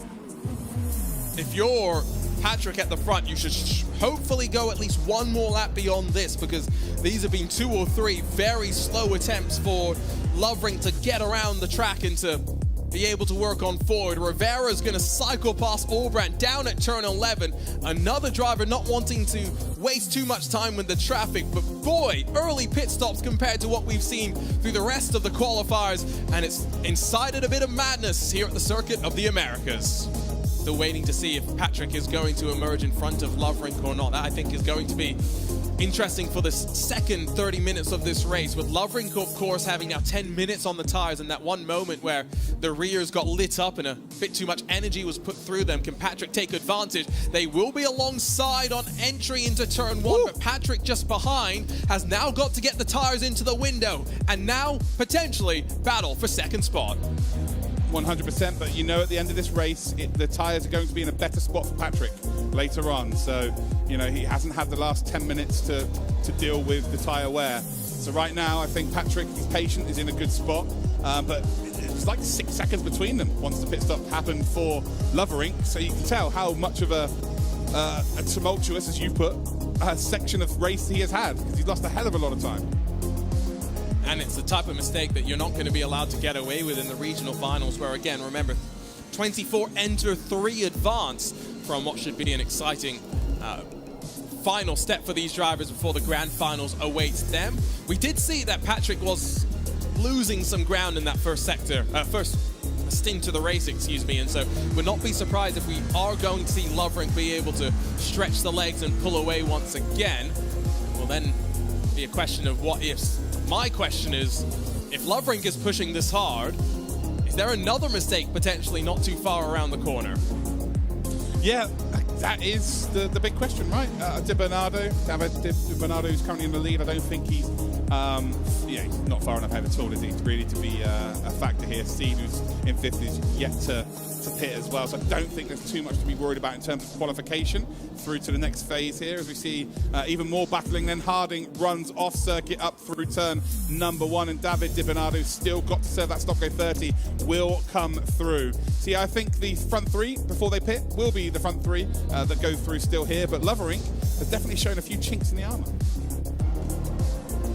If you're Patrick at the front, you should hopefully go at least 1 more lap beyond this, because these have been 2 or 3 very slow attempts for Loverink to get around the track and to be able to work on forward. Rivera's going to cycle past Albrandt down at turn 11. Another driver not wanting to waste too much time with the traffic, but boy, early pit stops compared to what we've seen through the rest of the qualifiers, and it's incited a bit of madness here at the Circuit of the Americas. Still waiting to see if Patrick is going to emerge in front of Lovrink or not. That, I think, is going to be interesting for this second 30 minutes of this race, with Lovrink, of course, having now 10 minutes on the tires, and that one moment where the rears got lit up and a bit too much energy was put through them. Can Patrick take advantage? They will be alongside on entry into turn 1, but Patrick just behind has now got to get the tires into the window and now potentially battle for second spot. 100%, but you know, at the end of this race, the tyres are going to be in a better spot for Patrick later on. So, you know, he hasn't had the last 10 minutes to deal with the tyre wear. So right now, I think Patrick, he's patient, is in a good spot, but it's like 6 seconds between them once the pit stop happened for Lovrink. So you can tell how much of a tumultuous, as you put, section of race he has had, because he's lost a hell of a lot of time. And it's the type of mistake that you're not going to be allowed to get away with in the regional finals, where, again, remember, 24 enter, 3 advance from what should be an exciting final step for these drivers before the grand finals awaits them. We did see that Patrick was losing some ground in that first stint of the race, and so would not be surprised if we are going to see Lovrink be able to stretch the legs and pull away once again. Will then be a question of what ifs. My question is, if Lovrink is pushing this hard, is there another mistake potentially not too far around the corner? Yeah, that is the big question, right? David Di Bernardo is currently in the lead. I don't think he's he's not far enough ahead at all, is he, really to be a factor here. Steve, who's in 5th, is yet to pit as well, so I don't think there's too much to be worried about in terms of qualification through to the next phase here, as we see even more battling. Then Harding runs off circuit up through turn number 1, and David Di Bernardo still got to serve that stop go 30, will come through. See, I think the front 3 before they pit will be the front 3 that go through still here, but Lovrink has definitely shown a few chinks in the armour.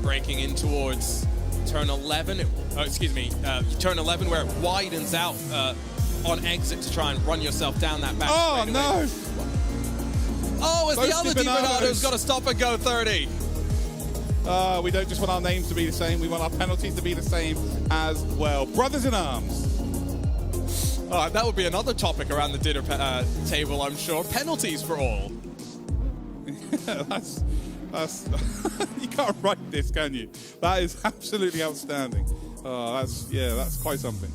Breaking in towards turn 11, turn 11, where it widens out on exit to try and run yourself down that back. Oh, no! Oh, it's Both the other Di Bernardo's got to stop and go 30. We don't just want our names to be the same, we want our penalties to be the same as well. Brothers in arms. That would be another topic around the dinner table, I'm sure. Penalties for all. that's you can't write this, can you? That is absolutely outstanding. Oh, that's quite something.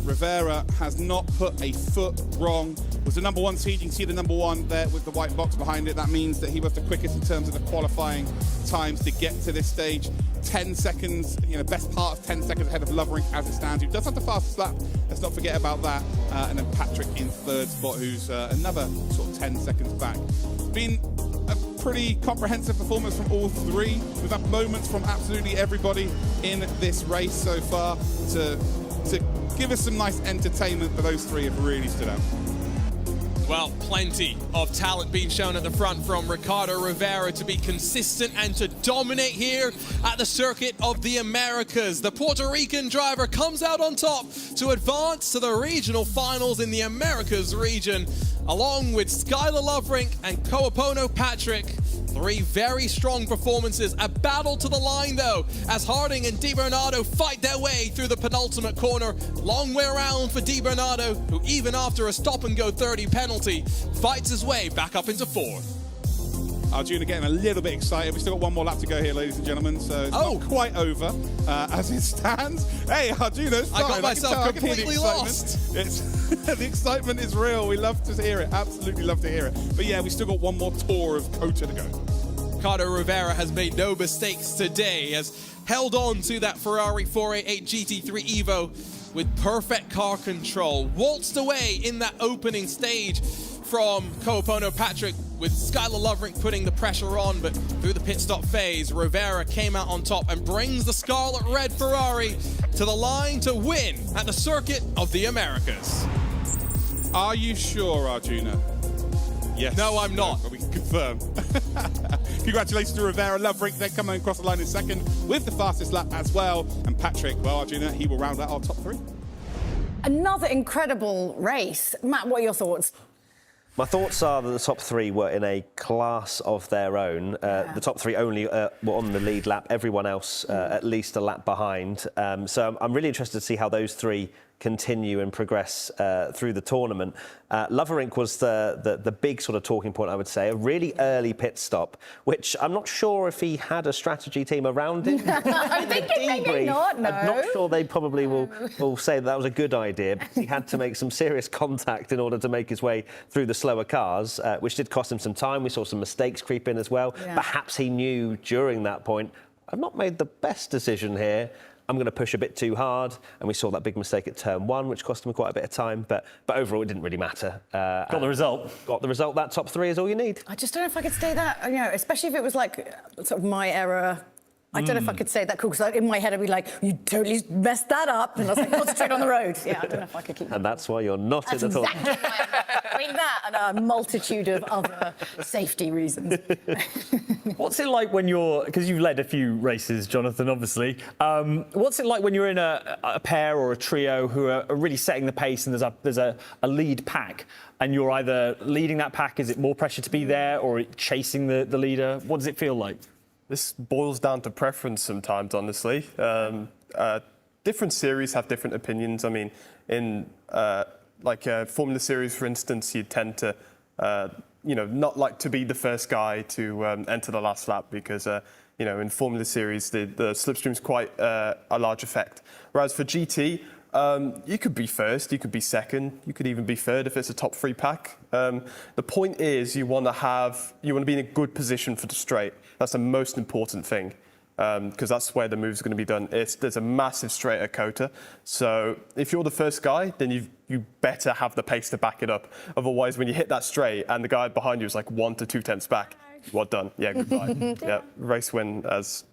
Rivera has not put a foot wrong. Was the number 1 seed. You can see the number 1 there with the white box behind it. That means that he was the quickest in terms of the qualifying times to get to this stage. 10 seconds, best part of 10 seconds ahead of Lovrink as it stands, who does have the fastest lap. Let's not forget about that. And then Patrick in 3rd spot, who's another sort of 10 seconds back. It's been a pretty comprehensive performance from all 3. We've had moments from absolutely everybody in this race so far to give us some nice entertainment, but those 3 have really stood out. Well, plenty of talent being shown at the front from Ricardo Rivera to be consistent and to dominate here at the Circuit of the Americas. The Puerto Rican driver comes out on top to advance to the regional finals in the Americas region, along with Skylar Lovrink and Coapono Patrick. 3 very strong performances. A battle to the line, though, as Harding and Di Bernardo fight their way through the penultimate corner. Long way around for Di Bernardo, who even after a stop-and-go 30 penalty, fights his way back up into 4th. Arjuna getting a little bit excited. We've still got one more lap to go here, ladies and gentlemen, so it's not quite over as it stands. Hey, Arjuna, it's fine. I got myself completely lost. The excitement is real. We love to hear it. Absolutely love to hear it. But yeah, we still got one more tour of COTA to go. Ricardo Rivera has made no mistakes today, has held on to that Ferrari 488 GT3 Evo with perfect car control, waltzed away in that opening stage from Coapono Patrick, with Skylar Lovrink putting the pressure on, but through the pit stop phase, Rivera came out on top and brings the Scarlet Red Ferrari to the line to win at the Circuit of the Americas. Are you sure, Arjuna? Yes. No, I'm not. But we can confirm. Congratulations to Rivera. Lovrink then coming across the line in 2nd with the fastest lap as well. And Patrick, well, Arjuna, he will round out our top 3. Another incredible race. Matt, what are your thoughts? My thoughts are that the top three were in a class of their own. The top three only were on the lead lap, everyone else at least a lap behind. So I'm really interested to see how those three continue and progress through the tournament. Lovering was the big sort of talking point, I would say. A really early pit stop, which I'm not sure if he had a strategy team around him. I'm thinking maybe not, no. I'm not sure they probably will say that was a good idea, because he had to make some serious contact in order to make his way through the slower cars, which did cost him some time. We saw some mistakes creep in as well. Yeah. Perhaps he knew during that point, I've not made the best decision here. I'm going to push a bit too hard, and we saw that big mistake at turn 1, which cost him quite a bit of time. But overall, it didn't really matter. Got the result. Got the result. That top 3 is all you need. I just don't know if I could stay that, especially if it was like sort of my error. I don't know if I could say that cool, because in my head I'd be like, you totally messed that up. And I was like, concentrate on the road. Yeah, I don't know if I could keep that. And that's why you're not That's in the tournament. exactly why between that and a multitude of other safety reasons. What's it like when you're, because you've led a few races, Jonathan, obviously. What's it like when you're in a pair or a trio who are really setting the pace, and there's a lead pack, and you're either leading that pack? Is it more pressure to be there, or chasing the leader? What does it feel like? This boils down to preference sometimes, honestly. Different series have different opinions. I mean, in Formula Series, for instance, you tend to, not like to be the first guy to enter the last lap, because, in Formula Series, the slipstream's quite a large effect. Whereas for GT, you could be first, you could be second, you could even be third if it's a top 3 pack. The point is, you want to be in a good position for the straight. That's the most important thing, because that's where the moves are going to be done. There's a massive straight at Kota, so if you're the first guy, then you better have the pace to back it up. Otherwise, when you hit that straight and the guy behind you is like 1 to 2 tenths back, well done. Yeah, goodbye. Yeah, race win is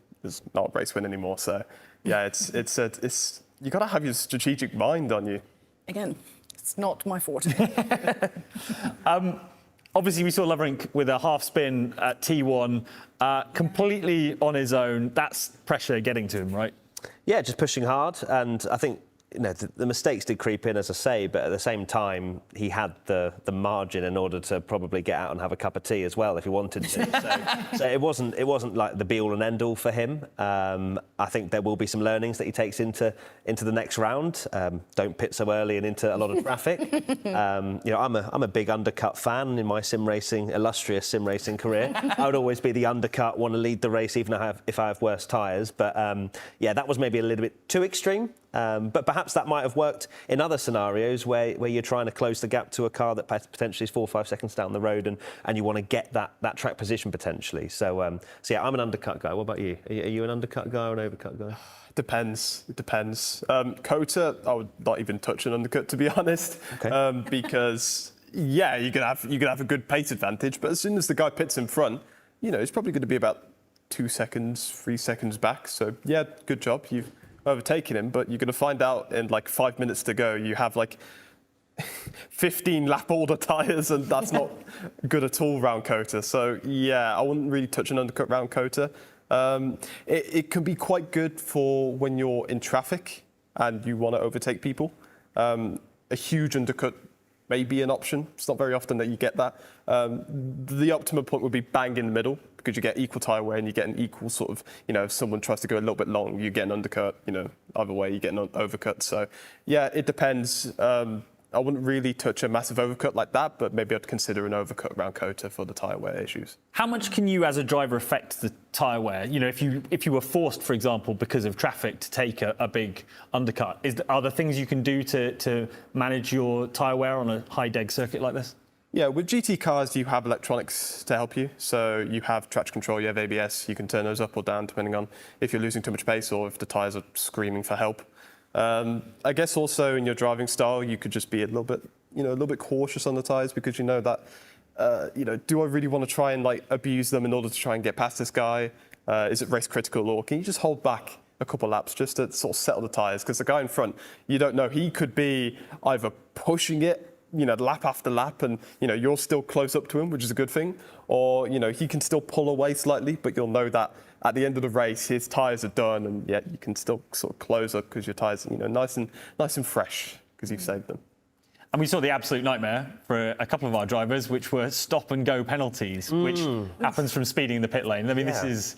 not a race win anymore. So, yeah, it's you got to have your strategic mind on you. Again, it's not my forte. Obviously, we saw Lovering with a half spin at T1, completely on his own. That's pressure getting to him, right? Yeah, just pushing hard. And I think the mistakes did creep in, as I say, but at the same time, he had the margin in order to probably get out and have a cup of tea as well if he wanted to. So it wasn't like the be all and end all for him. I think there will be some learnings that he takes into the next round. Don't pit so early and into a lot of traffic. I'm a big undercut fan in my illustrious sim racing career. I would always be the undercut, want to lead the race even if I have worse tyres. But that was maybe a little bit too extreme. But perhaps that might have worked in other scenarios where you're trying to close the gap to a car that potentially is 4 or 5 seconds down the road, and you want to get that track position potentially. So I'm an undercut guy. What about you? Are you an undercut guy or an overcut guy? Depends. It depends. Kota, I would not even touch an undercut, to be honest, Okay. Because you can have a good pace advantage, but as soon as the guy pits in front, he's probably going to be about 2 seconds, 3 seconds back. So yeah, good job. You've overtaken him, but you're going to find out in like 5 minutes to go, you have like 15 lap order tyres, and that's not good at all round Kota. So yeah, I wouldn't really touch an undercut round Kota. It can be quite good for when you're in traffic and you want to overtake people. A huge undercut may be an option. It's not very often that you get that. The optimum point would be bang in the middle, because you get equal tyre wear and you get an equal sort of, if someone tries to go a little bit long, you get an undercut, either way, you get an overcut. So, yeah, it depends. I wouldn't really touch a massive overcut like that, but maybe I'd consider an overcut around Kota for the tyre wear issues. How much can you, as a driver, affect the tyre wear? If you were forced, for example, because of traffic, to take a big undercut, are there things you can do to manage your tyre wear on a high-deg circuit like this? Yeah, with GT cars, you have electronics to help you. So you have traction control, you have ABS. You can turn those up or down depending on if you're losing too much pace or if the tyres are screaming for help. I guess also in your driving style, you could just be a little bit cautious on the tyres, because you know that, do I really want to try and abuse them in order to try and get past this guy? Is it race critical, or can you just hold back a couple of laps just to sort of settle the tyres? Because the guy in front, you don't know, he could be either pushing it, lap after lap, and you're still close up to him, which is a good thing, or he can still pull away slightly, but you'll know that at the end of the race his tyres are done, and yet you can still sort of close up because your tyres nice and fresh, because you've saved them. And we saw the absolute nightmare for a couple of our drivers, which were stop-and-go penalties, which happens from speeding in the pit lane. I mean, this is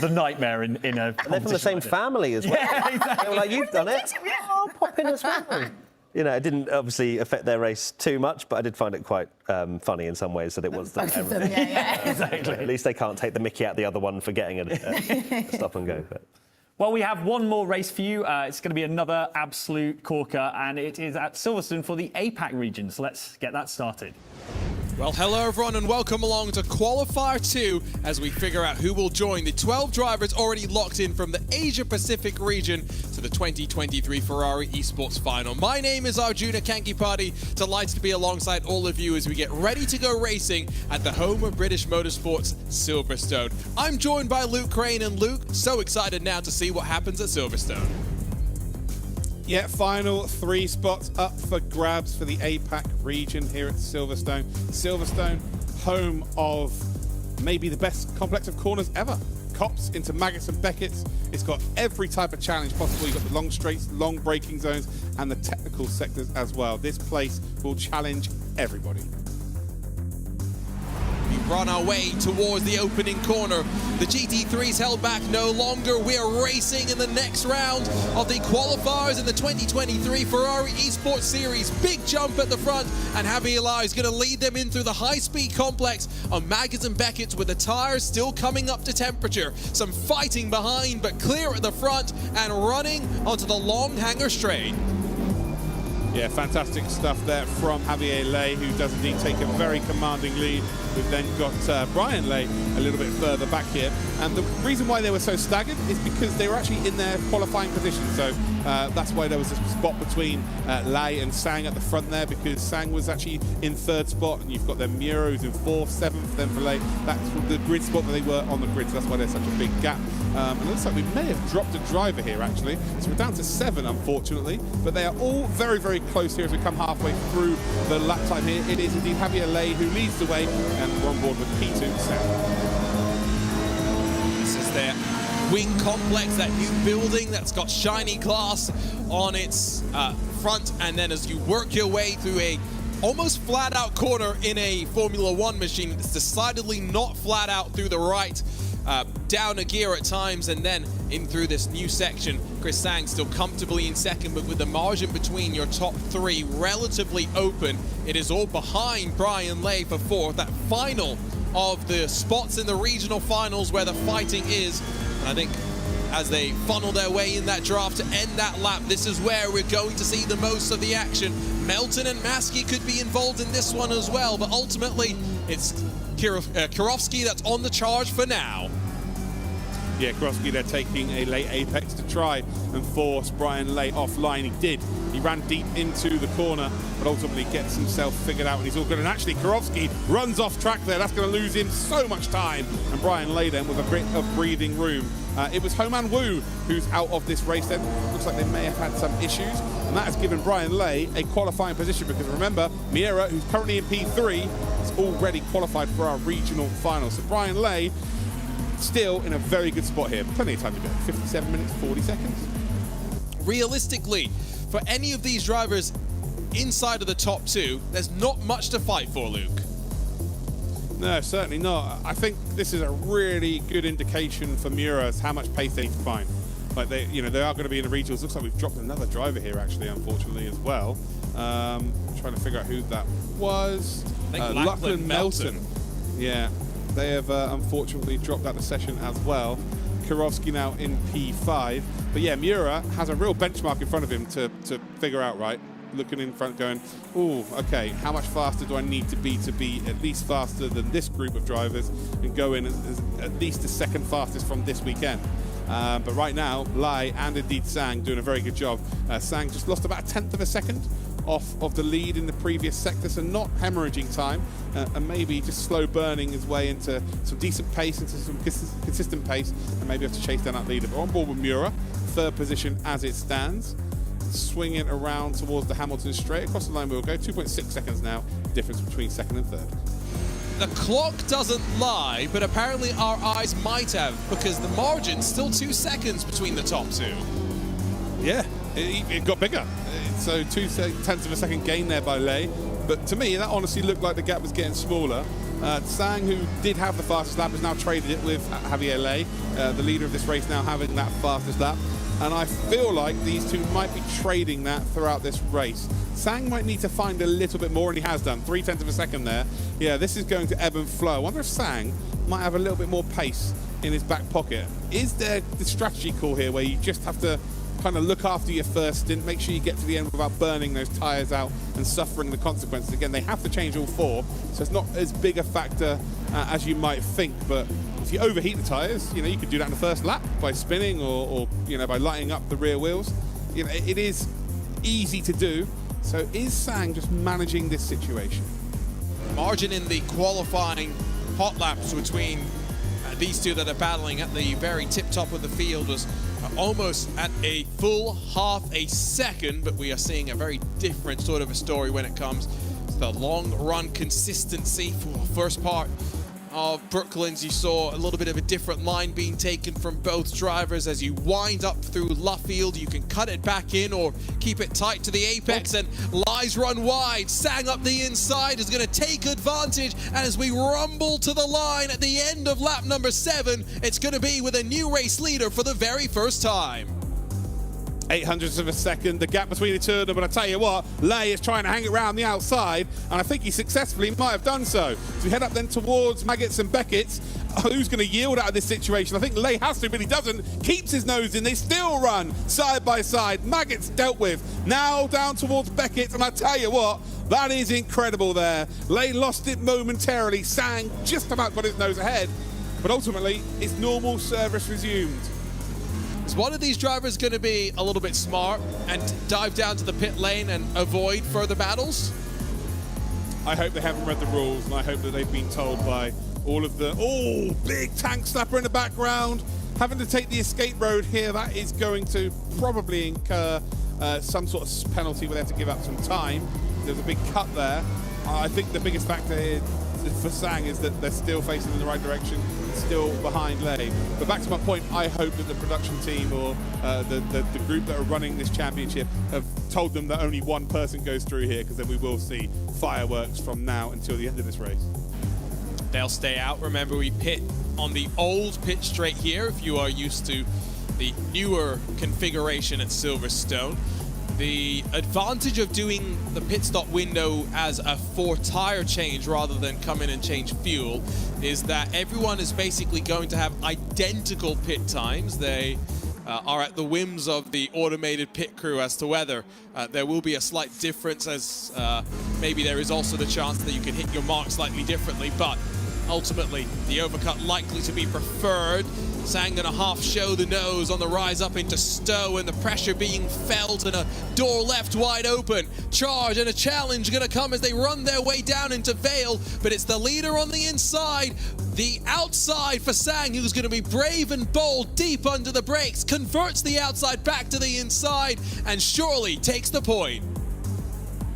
the nightmare in a competition. And they're from the same family as well. Yeah, exactly. They were like, you've done it. I'll pop in as well. You know, it didn't obviously affect their race too much, but I did find it quite funny in some ways that it was the Both of them, yeah. Exactly. At least they can't take the mickey out the other one for getting a stop and go. But. Well, we have one more race for you. It's going to be another absolute corker, and it is at Silverstone for the APAC region. So let's get that started. Well, hello everyone and welcome along to Qualifier 2 as we figure out who will join the 12 drivers already locked in from the Asia Pacific region to the 2023 Ferrari Esports final. My name is Arjuna Kankipati, delighted to be alongside all of you as we get ready to go racing at the home of British Motorsports, Silverstone. I'm joined by Luke Crane, and Luke, so excited now to see what happens at Silverstone. Yeah, final 3 spots up for grabs for the APAC region here at Silverstone. Silverstone, home of maybe the best complex of corners ever. Cops into Maggots and Beckett's. It's got every type of challenge possible. You've got the long straights, long braking zones, and the technical sectors as well. This place will challenge everybody. We've run our way towards the opening corner. The GT3's held back no longer. We are racing in the next round of the qualifiers in the 2023 Ferrari Esports Series. Big jump at the front, and Javier Lai is going to lead them in through the high-speed complex on Maggots and Beckett's with the tyres still coming up to temperature. Some fighting behind, but clear at the front and running onto the long hanger straight. Yeah, fantastic stuff there from Javier Lai, who does indeed take a very commanding lead. We've then got Brian Lai a little bit further back here. And the reason why they were so staggered is because they were actually in their qualifying position. So that's why there was a spot between Lai and Sang at the front there, because Sang was actually in 3rd spot, and you've got their Muro who's in 4th, 7th, then for Lai. That's the grid spot that they were on the grid, so that's why there's such a big gap. And it looks like we may have dropped a driver here, actually. So we're down to 7, unfortunately. But they are all very, very close here as we come halfway through the lap time here. It is indeed Javier Lai who leads the way, and we're on board with P2 Sang. This is their wing complex, that new building that's got shiny glass on its front, and then as you work your way through a almost flat out corner in a Formula 1 machine, it's decidedly not flat out through the right, down a gear at times, and then in through this new section. Chris Sang still comfortably in 2nd, but with the margin between your top 3 relatively open. It is all behind Brian Lai for 4th, that final of the spots in the regional finals where the fighting is. And I think as they funnel their way in that draft to end that lap, this is where we're going to see the most of the action. Melton and Maskey could be involved in this one as well, but ultimately it's Kirovsky that's on the charge for now. Yeah, Kirovsky, they're taking a late apex to try and force Brian Lai offline. He did. He ran deep into the corner, but ultimately gets himself figured out, and he's all good. And actually, Kirovsky runs off track there. That's going to lose him so much time. And Brian Lai then with a bit of breathing room. It was Homan Wu who's out of this race then. Looks like they may have had some issues, and that has given Brian Lai a qualifying position, because remember, Miera, who's currently in P3, is already qualified for our regional final. So Brian Lai still in a very good spot here. Plenty of time to go. 57 minutes, 40 seconds. Realistically, for any of these drivers inside of the top 2, there's not much to fight for, Luke. No, certainly not. I think this is a really good indication for Miura as how much pace they need to find. Like they are going to be in the regionals. Looks like we've dropped another driver here, actually, unfortunately, as well. Trying to figure out who that was. Lachlan Melton. Yeah. They have unfortunately dropped out the session as well. Kirovsky now in P5. But yeah, Miura has a real benchmark in front of him to figure out, right? Looking in front going, ooh, okay, how much faster do I need to be at least faster than this group of drivers and go in as at least the 2nd fastest from this weekend? But right now, Lai and indeed Sang doing a very good job. Sang just lost about 1/10 of a second off of the lead in the previous sector, so not hemorrhaging time, and maybe just slow burning his way into some decent pace, into some consistent pace, and maybe have to chase down that leader. But on board with Miura, 3rd position as it stands. Swinging around towards the Hamilton straight. Across the line we will go. 2.6 seconds now, difference between 2nd and 3rd. The clock doesn't lie, but apparently our eyes might have, because the margin's still 2 seconds between the top 2. Yeah, it got bigger. So 0.2 of a second gain there by Lay. But to me, that honestly looked like the gap was getting smaller. Sang, who did have the fastest lap, has now traded it with Javier Lay, the leader of this race, now having that fastest lap. And I feel like these two might be trading that throughout this race. Sang might need to find a little bit more, and he has done. 0.3 of a second there. Yeah, this is going to ebb and flow. I wonder if Sang might have a little bit more pace in his back pocket. Is there the strategy call here where you just have to kind of look after your first stint, make sure you get to the end without burning those tyres out and suffering the consequences? Again, they have to change all four, so it's not as big a factor as you might think. But if you overheat the tyres, you know, you could do that in the first lap by spinning or you know, by lighting up the rear wheels. You know, it is easy to do. So is Sang just managing this situation? Margin in the qualifying hot laps between these two that are battling at the very tip top of the field was almost at a full half a second, but we are seeing a very different sort of a story when it comes to the long run consistency. For the first part of Brooklands, you saw a little bit of a different line being taken from both drivers. As you wind up through Luffield, you can cut it back in or keep it tight to the apex, and Lies run wide. Sang up the inside is going to take advantage, and as we rumble to the line at the end of lap number 7, it's going to be with a new race leader for the very first time. 0.08 of a second, the gap between the two of them, but I tell you what, Lay is trying to hang it around the outside, and I think he successfully might have done so. So we head up then towards Maggots and Beckett's. Who's going to yield out of this situation? I think Lay has to, but he doesn't. Keeps his nose in. They still run side by side. Maggots dealt with. Now down towards Beckett's, and I tell you what, that is incredible there. Lay lost it momentarily. Sang just about got his nose ahead, but ultimately his normal service resumed. Is one of these drivers going to be a little bit smart and dive down to the pit lane and avoid further battles? I hope they haven't read the rules, and I hope that they've been told by all of the... Oh, big tank slapper in the background. Having to take the escape road here, that is going to probably incur some sort of penalty where they have to give up some time. There's a big cut there. I think the biggest factor here for Sang is that they're still facing in the right direction, still behind Lay. But back to my point, I hope that the production team or the group that are running this championship have told them that only one person goes through here, because then we will see fireworks from now until the end of this race. They'll stay out. Remember, we pit on the old pit straight here if you are used to the newer configuration at Silverstone. The advantage of doing the pit stop window as a 4-tire change rather than come in and change fuel is that everyone is basically going to have identical pit times. They are at the whims of the automated pit crew as to whether there will be a slight difference, as maybe there is also the chance that you can hit your mark slightly differently, but ultimately the overcut likely to be preferred. Sang gonna half show the nose on the rise up into Stowe, and the pressure being felt, and a door left wide open. Charge and a challenge gonna come as they run their way down into Vale, but it's the leader on the inside, the outside for Sang, who's gonna be brave and bold deep under the brakes, converts the outside back to the inside, and surely takes the point.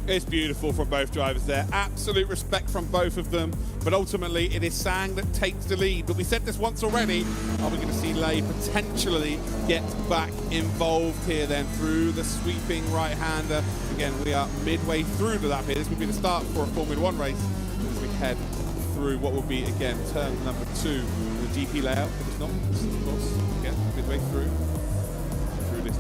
It's beautiful from both drivers there. Absolute respect from both of them. But ultimately, it is Sang that takes the lead. But we said this once already. Are we going to see Lay potentially get back involved here then through the sweeping right-hander? Again, we are midway through the lap here. This would be the start for a Formula 1 race as we head through what will be, again, turn number 2 of the GP layout. But it's not, of course, again, midway through.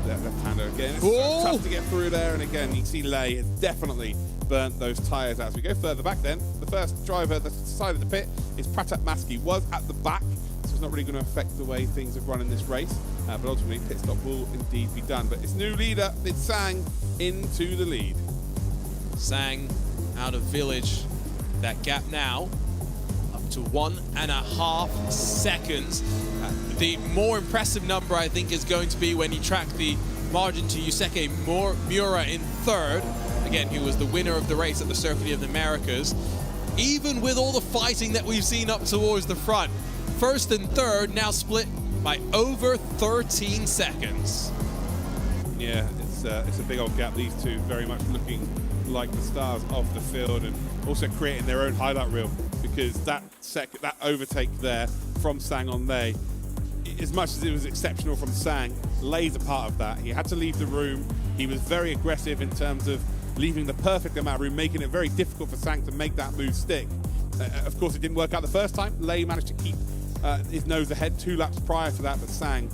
Left-hander again. It's so tough to get through there, and again, you can see Lay has definitely burnt those tyres out. As we go further back then, the first driver, the side of the pit, is Pratap Maski. Was at the back, so it's not really going to affect the way things have run in this race, but ultimately, pit stop will indeed be done. But it's new leader, it's Sang into the lead. Sang out of Village. That gap now up to 1.5 seconds. The more impressive number, I think, is going to be when you track the margin to Yusuke Miura in third. Again, he was the winner of the race at the Circuit of the Americas. Even with all the fighting that we've seen up towards the front, first and third now split by over 13 seconds. Yeah, it's a big old gap. These two very much looking like the stars of the field, and also creating their own highlight reel, because that overtake there from Sang on Lay, as much as it was exceptional from Sang, Lei's a part of that. He had to leave the room. He was very aggressive in terms of leaving the perfect amount of room, making it very difficult for Sang to make that move stick. Of course, it didn't work out the first time. Lei managed to keep his nose ahead 2 laps prior to that, but Sang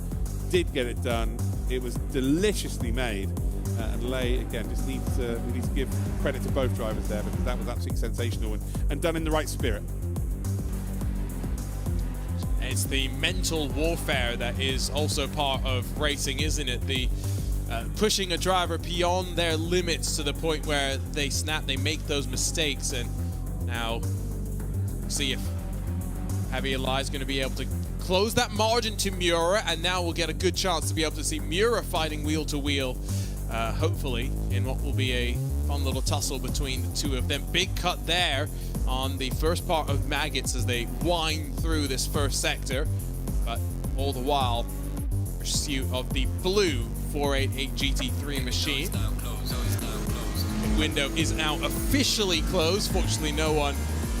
did get it done. It was deliciously made. And Lei, again, just needs to give credit to both drivers there, because that was absolutely sensational and done in the right spirit. It's the mental warfare that is also part of racing, isn't it? The pushing a driver beyond their limits to the point where they snap, they make those mistakes. And now see if Javier Lai is going to be able to close that margin to Miura, and now we'll get a good chance to be able to see Miura fighting wheel to wheel, hopefully in what will be a fun little tussle between the two of them. Big cut there on the first part of Maggots as they wind through this first sector, but all the while pursuit of the blue 488 GT3 machine. The window is now officially closed. Fortunately, no one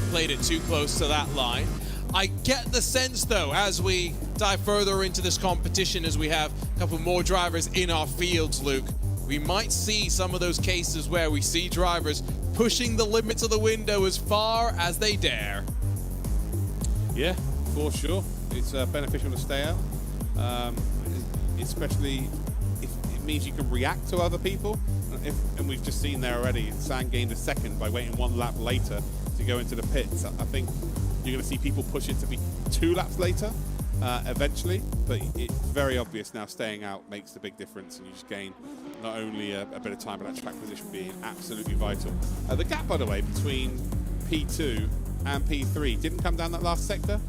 played it too close to that line. I get the sense, though, as we dive further into this competition, as we have a couple more drivers in our fields, Luke, we might see some of those cases where we see drivers pushing the limits of the window as far as they dare. Yeah, for sure. It's beneficial to stay out, especially if it means you can react to other people. And we've just seen there already, Sang gained a second by waiting 1 lap later to go into the pits. I think you're going to see people push it to be 2 laps later eventually, but it's very obvious now staying out makes the big difference, and you just gain not only a bit of time, but that track position being absolutely vital. The gap, by the way, between P2 and P3 didn't come down that last sector.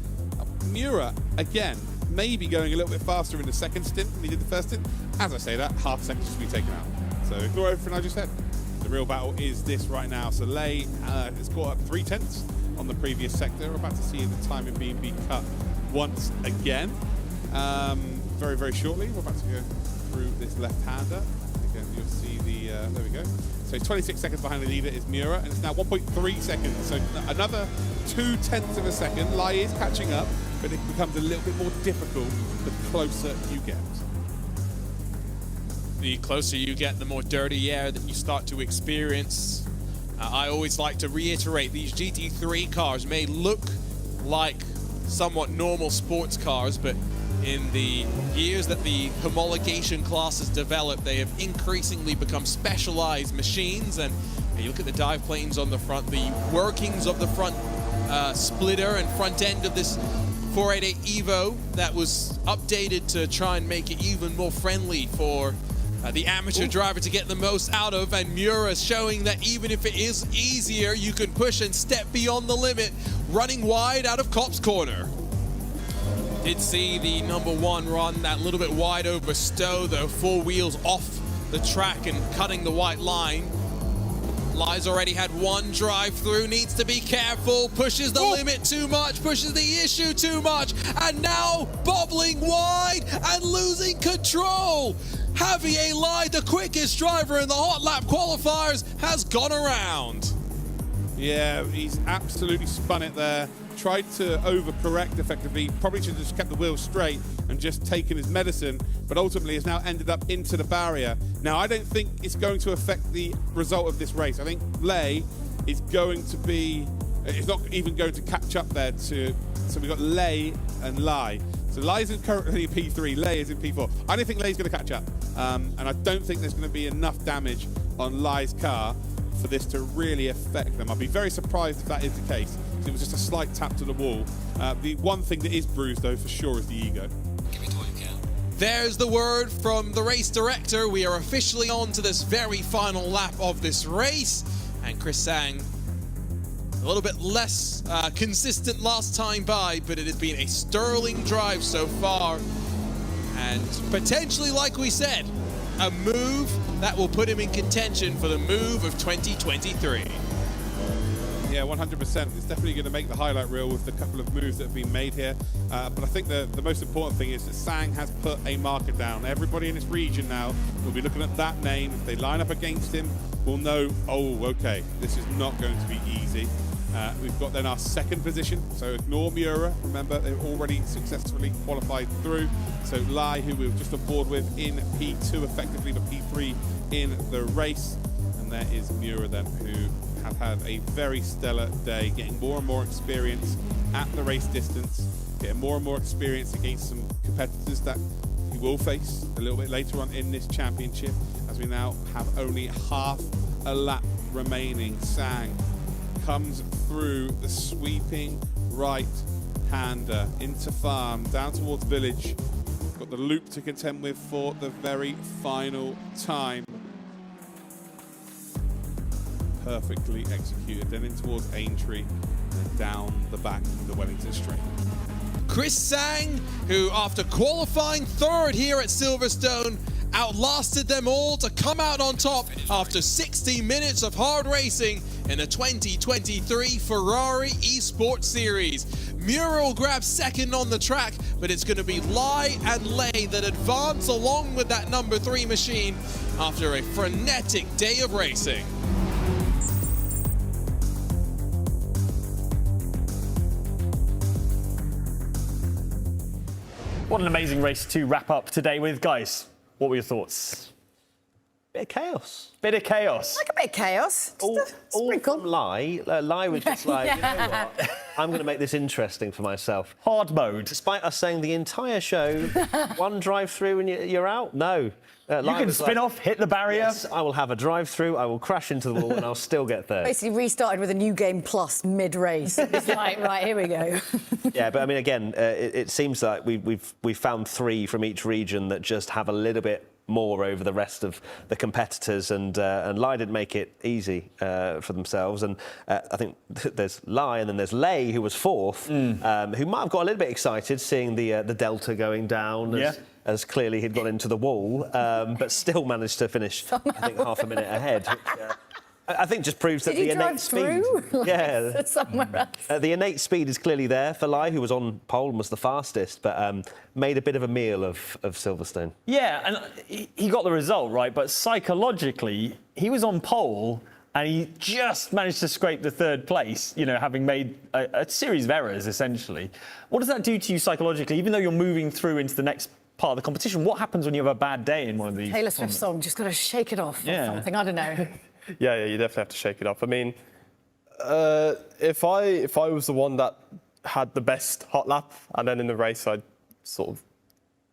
Miura, again, maybe going a little bit faster in the second stint than he did the first stint. As I say that, half a second should be taken out. So ignore everything I just said. The real battle is this right now. So Lei has caught up 3/10 on the previous sector. We're about to see the timing being cut once again. Very, very shortly. We're about to go through this left-hander. Again, you'll see the, there we go. So 26 seconds behind the leader is Miura, and it's now 1.3 seconds. So another 0.2 of a second. Lei is catching up, but it becomes a little bit more difficult the closer you get. The closer you get, the more dirty air that you start to experience. I always like to reiterate, these GT3 cars may look like somewhat normal sports cars, but in the years that the homologation class has developed, they have increasingly become specialized machines. And you look at the dive planes on the front, the workings of the front splitter and front end of this 488 Evo that was updated to try and make it even more friendly for the amateur driver to get the most out of. And Miura showing that even if it is easier, you can push and step beyond the limit, running wide out of Cop's corner. Did see the #1 run that little bit wide over Stowe, though, 4 wheels off the track and cutting the white line. Lei's already had 1 drive through, needs to be careful, pushes the limit too much, pushes the issue too much, and now bobbling wide and losing control. Javier Lai, the quickest driver in the hot lap qualifiers, has gone around. Yeah, he's absolutely spun it there. Tried to overcorrect effectively. Probably should have just kept the wheel straight and just taken his medicine, but ultimately has now ended up into the barrier. Now, I don't think it's going to affect the result of this race. I think Lei is going to be, it's not even going to catch up there to, so we've got Lei and Lai. So Lei's currently in P3, Lei is in P4. I don't think Lei's going to catch up. And I don't think there's going to be enough damage on Lei's car for this to really affect them. I'd be very surprised if that is the case. It was just a slight tap to the wall. The one thing that is bruised, though, for sure, is the ego. There's the word from the race director. We are officially on to this very final lap of this race. And Chris Sang, a little bit less consistent last time by, but it has been a sterling drive so far. And potentially, like we said, a move that will put him in contention for the move of 2023. Yeah, 100%. It's definitely going to make the highlight reel with the couple of moves that have been made here. But I think the most important thing is that Sang has put a marker down. Everybody in this region now will be looking at that name. If they line up against him, we'll know, oh, okay, this is not going to be easy. We've got then our second position, so ignore Miura. Remember, they've already successfully qualified through. So Lai, who we were just on board with in P2 effectively, but P3 in the race. And there is Miura then, who have had a very stellar day, getting more and more experience at the race distance, getting more and more experience against some competitors that he will face a little bit later on in this championship, as we now have only half a lap remaining. Sang comes through the sweeping right-hander into farm, down towards village. Got the loop to contend with for the very final time. Perfectly executed. Then in towards Aintree, and down the back of the Wellington Straight. Chris Sang, who after qualifying third here at Silverstone, outlasted them all to come out on top after 60 minutes of hard racing in the 2023 Ferrari Esports Series. Miura will grab second on the track, but it's going to be Lai and Lei that advance along with that number 3 machine after a frenetic day of racing. What an amazing race to wrap up today with, guys. What were your thoughts? Bit of chaos. Bit of chaos. Like a bit of chaos. Just All a sprinkle. from Lai. Lai was just like, you know what? I'm going to make this interesting for myself. Hard mode. Despite us saying the entire show, one drive-through and you're out? No. You can spin off, hit the barrier. Yes, I will have a drive-through, I will crash into the wall, and I'll still get third. Basically restarted with a new game plus mid-race. It's like, right, here we go. Yeah, but I mean, again, it seems like we've found 3 from each region that just have a little bit more over the rest of the competitors, and Lai didn't make it easy for themselves. And I think there's Lai, and then there's Lei, who was 4th, who might have got a little bit excited seeing the delta going down. As clearly he'd got into the wall, but still managed to finish, I think, half a minute ahead. Which, I think just proves that the innate speed. Yeah, somewhere else. The innate speed is clearly there for Lai, who was on pole and was the fastest, but made a bit of a meal of Silverstone. Yeah, and he got the result, right? But psychologically, he was on pole and he just managed to scrape the 3rd place, you know, having made a series of errors, essentially. What does that do to you psychologically, even though you're moving through into the next part of the competition? What happens when you have a bad day in one of these? Taylor Swift song, just got to shake it off or something, I don't know. Yeah, you definitely have to shake it off. I mean, if I was the one that had the best hot lap and then in the race I'd sort of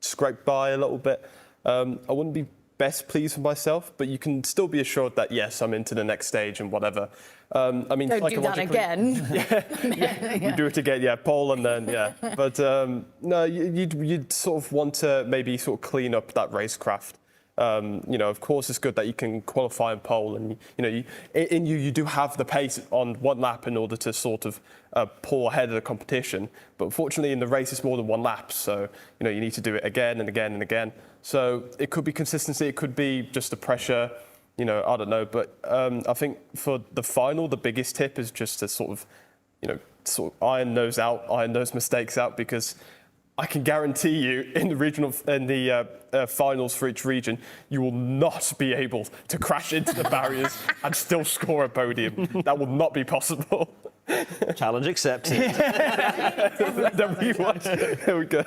scraped by a little bit, I wouldn't be best pleased with myself, but you can still be assured that, yes, I'm into the next stage and whatever. I mean, don't do that again. We do it again, yeah, pole and then, yeah. But no, you'd sort of want to maybe sort of clean up that racecraft. You know, of course, it's good that you can qualify and pole, and you do have the pace on one lap in order to sort of pull ahead of the competition. But unfortunately, in the race, it's more than one lap, so you need to do it again and again and again. So it could be consistency, it could be just the pressure. I don't know. But I think for the final, the biggest tip is just to sort of iron those mistakes out, because I can guarantee you in the finals for each region, you will not be able to crash into the barriers and still score a podium. That will not be possible. Challenge accepted. There we go.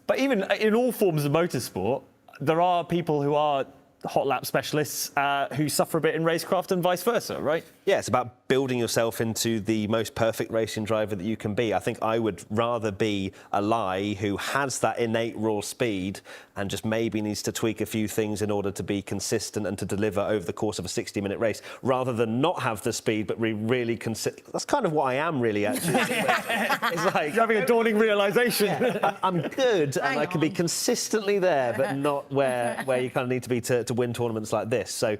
But even in all forms of motorsport, there are people who are hot lap specialists who suffer a bit in racecraft and vice versa, right? Yeah, it's about building yourself into the most perfect racing driver that you can be. I think I would rather be a Lai who has that innate raw speed and just maybe needs to tweak a few things in order to be consistent and to deliver over the course of a 60-minute race, rather than not have the speed but be really consistent. That's kind of what I am, really, actually. It's like you're having a dawning realisation. Yeah, I'm good and I can be consistently there, but not where you kind of need to be to win tournaments like this. So,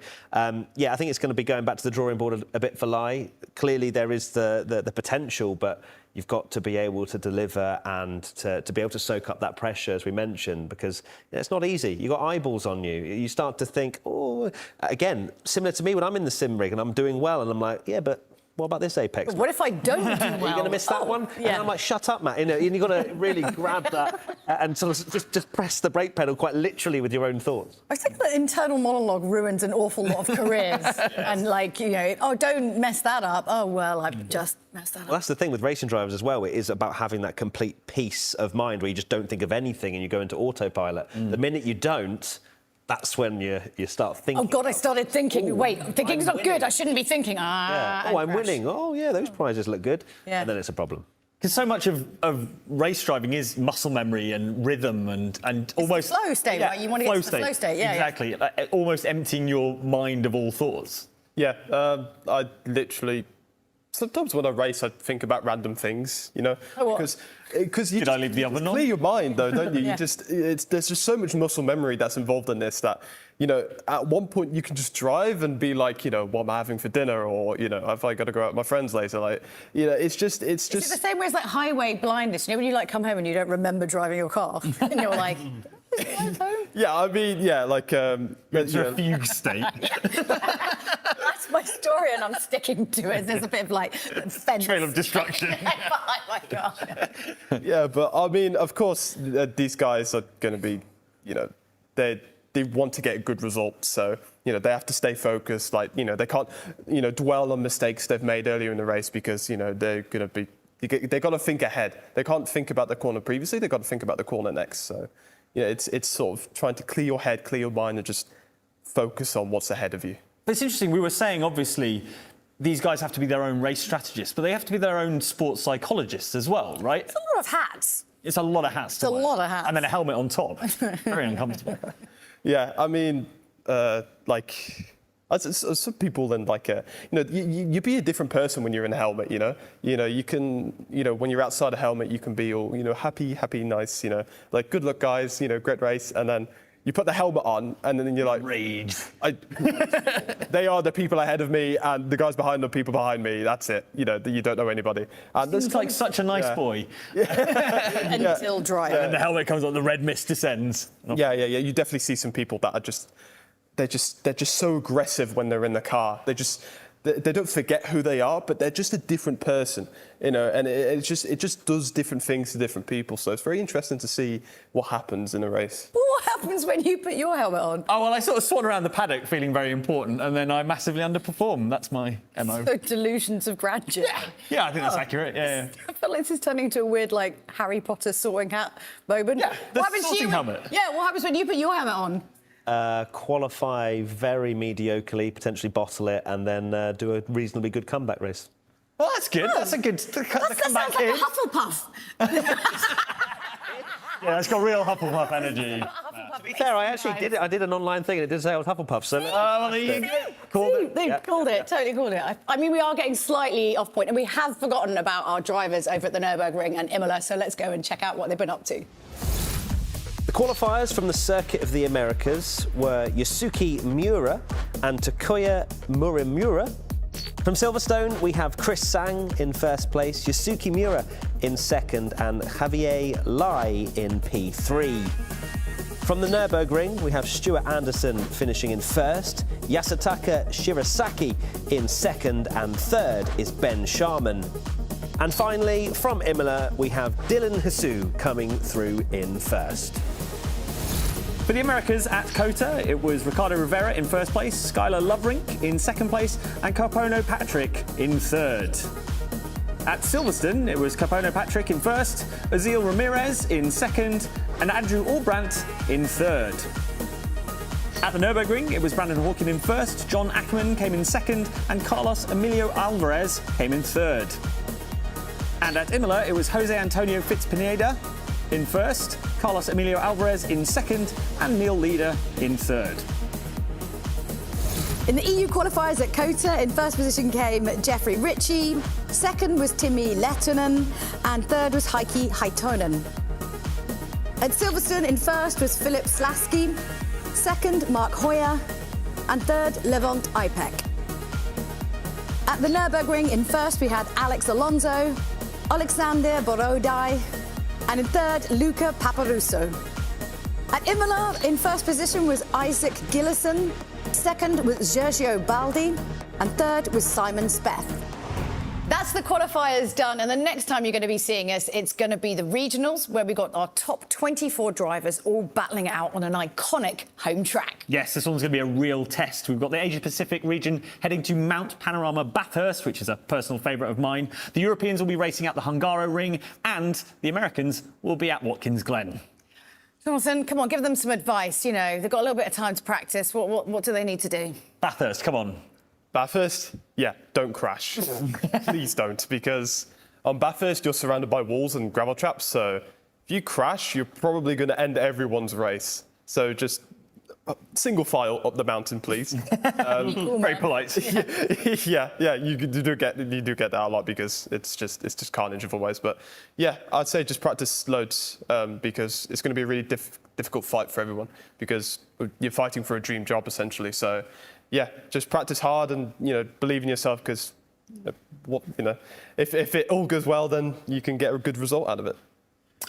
yeah, I think it's going to be going back to the drawing board a bit for Lai. Clearly, there is the potential, but you've got to be able to deliver and to be able to soak up that pressure, as we mentioned, because it's not easy. You've got eyeballs on you. You start to think, oh, again, similar to me when I'm in the sim rig and I'm doing well, and I'm like, yeah, but what about this apex? What if I don't do well? Are you going to miss that one? Yeah. And I'm like, shut up, Matt. You know, and you've got to really grab that and sort of just press the brake pedal quite literally with your own thoughts. I think that internal monologue ruins an awful lot of careers. And like, you know, oh, don't mess that up. Oh, well, I've just messed that up. Well, that's the thing with racing drivers as well. It is about having that complete peace of mind where you just don't think of anything and you go into autopilot. The minute you don't, that's when you start thinking. Oh, God, I started thinking. Wait, thinking's not good. I shouldn't be thinking. Yeah. Oh, I'm winning. Oh, yeah, those prizes look good. Yeah. And then it's a problem. Because so much of race driving is muscle memory and rhythm and almost... flow state, right? You want to get to the flow state, yeah. Exactly. Almost emptying your mind of all thoughts. Yeah, I literally... Sometimes when I race, I think about random things, you know, because you Did I leave the oven on? clear your mind, though, don't you? Yeah. You just there's just so much muscle memory that's involved in this that, you know, at one point you can just drive and be like, you know, what am I having for dinner, or you know, have I got to go out with my friends later? Like, you know, it's just. Is it the same way as like highway blindness? You know, when you like come home and you don't remember driving your car, and you're like, home? Yeah, I mean, yeah, like It's a fugue state. That's my story, and I'm sticking to it. There's a bit of like fence. Trail of destruction. Oh my God. Yeah, but I mean, of course, these guys are going to be, you know, they want to get good results, so you know they have to stay focused. Like, you know, they can't, you know, dwell on mistakes they've made earlier in the race because you know they're going to be. They've got to think ahead. They can't think about the corner previously. They've got to think about the corner next. So, you know, it's sort of trying to clear your head, clear your mind, and just focus on what's ahead of you. But it's interesting, we were saying, obviously, these guys have to be their own race strategists, but they have to be their own sports psychologists as well, right? It's a lot of hats. It's a lot of hats to wear. a lot of hats. And then a helmet on top. Very uncomfortable. Yeah, I mean, like, as some people then, like, you know, you be a different person when you're in a helmet, you know? You can, you know, when you're outside a helmet, you can be all, you know, happy, nice, you know, like, good luck, guys, you know, great race, and then you put the helmet on, and then you're like... Rage. They are the people ahead of me, and the guys behind the people behind me. That's it. You know, you don't know anybody. And Seems like such a nice boy. Until driving. And then the helmet comes on, the red mist descends. Yeah. You definitely see some people that are just... They're just so aggressive when they're in the car. They don't forget who they are, but they're just a different person, you know, and it just does different things to different people. So it's very interesting to see what happens in a race. Well, what happens when you put your helmet on? Oh, well, I sort of swan around the paddock feeling very important, and then I massively underperform. That's my MO. So delusions of grandeur. Yeah, I think that's accurate, yeah. I feel like this is turning into a weird, like, Harry Potter sorting hat moment. Yeah, the sorting helmet. Yeah, what happens when you put your helmet on? Qualify very mediocrely, potentially bottle it, and then do a reasonably good comeback race. Well, that's good. That's a good That sounds comeback like a in. Hufflepuff. Yeah, it's got real Hufflepuff energy. To be fair, I actually did it. I did an online thing, and it did say I was Hufflepuff. So Well, there you go. They called it, totally called it. I mean, we are getting slightly off point, and we have forgotten about our drivers over at the Nürburgring and Imola, so let's go and check out what they've been up to. the qualifiers from the Circuit of the Americas were Yusuke Miura and Takuya Murimura. From Silverstone, we have Chris Sang in first place, Yusuke Miura in second, and Javier Lai in P3. From the Nürburgring, we have Stuart Anderson finishing in first, Yasutaka Shirasaki in second, and third is Ben Sharman. And finally, from Imola, we have Dylan Hasu coming through in first. For the Americas at COTA, it was Ricardo Rivera in first place, Skylar Lovrink in second place, and Carpono Patrick in third. At Silverstone, it was Carpono Patrick in first, Azil Ramirez in second, and Andrew Albrandt in third. At the Nürburgring, it was Brandon Hawkin in first, John Ackerman came in second, and Carlos Emilio Alvarez came in third. And at Imola, it was Jose Antonio Fitzpineda in first, Carlos Emilio Alvarez in second, and Neil Leader in third. In the EU qualifiers at COTA, in first position came Jeffrey Ritchie, second was Timi Lehtonen, and third was Heikki Haitonen. At Silverstone, in first was Philip Slasky, second Mark Hoyer, and third Levant Ipek. At the Nürburgring, in first we had Alex Alonso, Alexander Borodai, and in third, Luca Paparusso. At Imola, in first position was Isaac Gillison, second was Sergio Baldi, and third was Simon Speth. That's the qualifiers done, and the next time you're going to be seeing us, it's going to be the regionals, where we've got our top 24 drivers all battling it out on an iconic home track. Yes, this one's going to be a real test. We've got the Asia-Pacific region heading to Mount Panorama Bathurst, which is a personal favourite of mine. The Europeans will be racing at the Hungaroring, and the Americans will be at Watkins Glen. Jonathan, come on, give them some advice. You know, they've got a little bit of time to practice. What do they need to do? Bathurst, come on. Bathurst, yeah, don't crash. Please don't, because on Bathurst you're surrounded by walls and gravel traps, so if you crash, you're probably going to end everyone's race. So just single file up the mountain, please. Very polite. yeah, you do get that a lot because it's just carnage otherwise. But yeah, I'd say just practice loads because it's going to be a really difficult fight for everyone because you're fighting for a dream job essentially. So yeah, just practice hard and believe in yourself because if it all goes well, then you can get a good result out of it.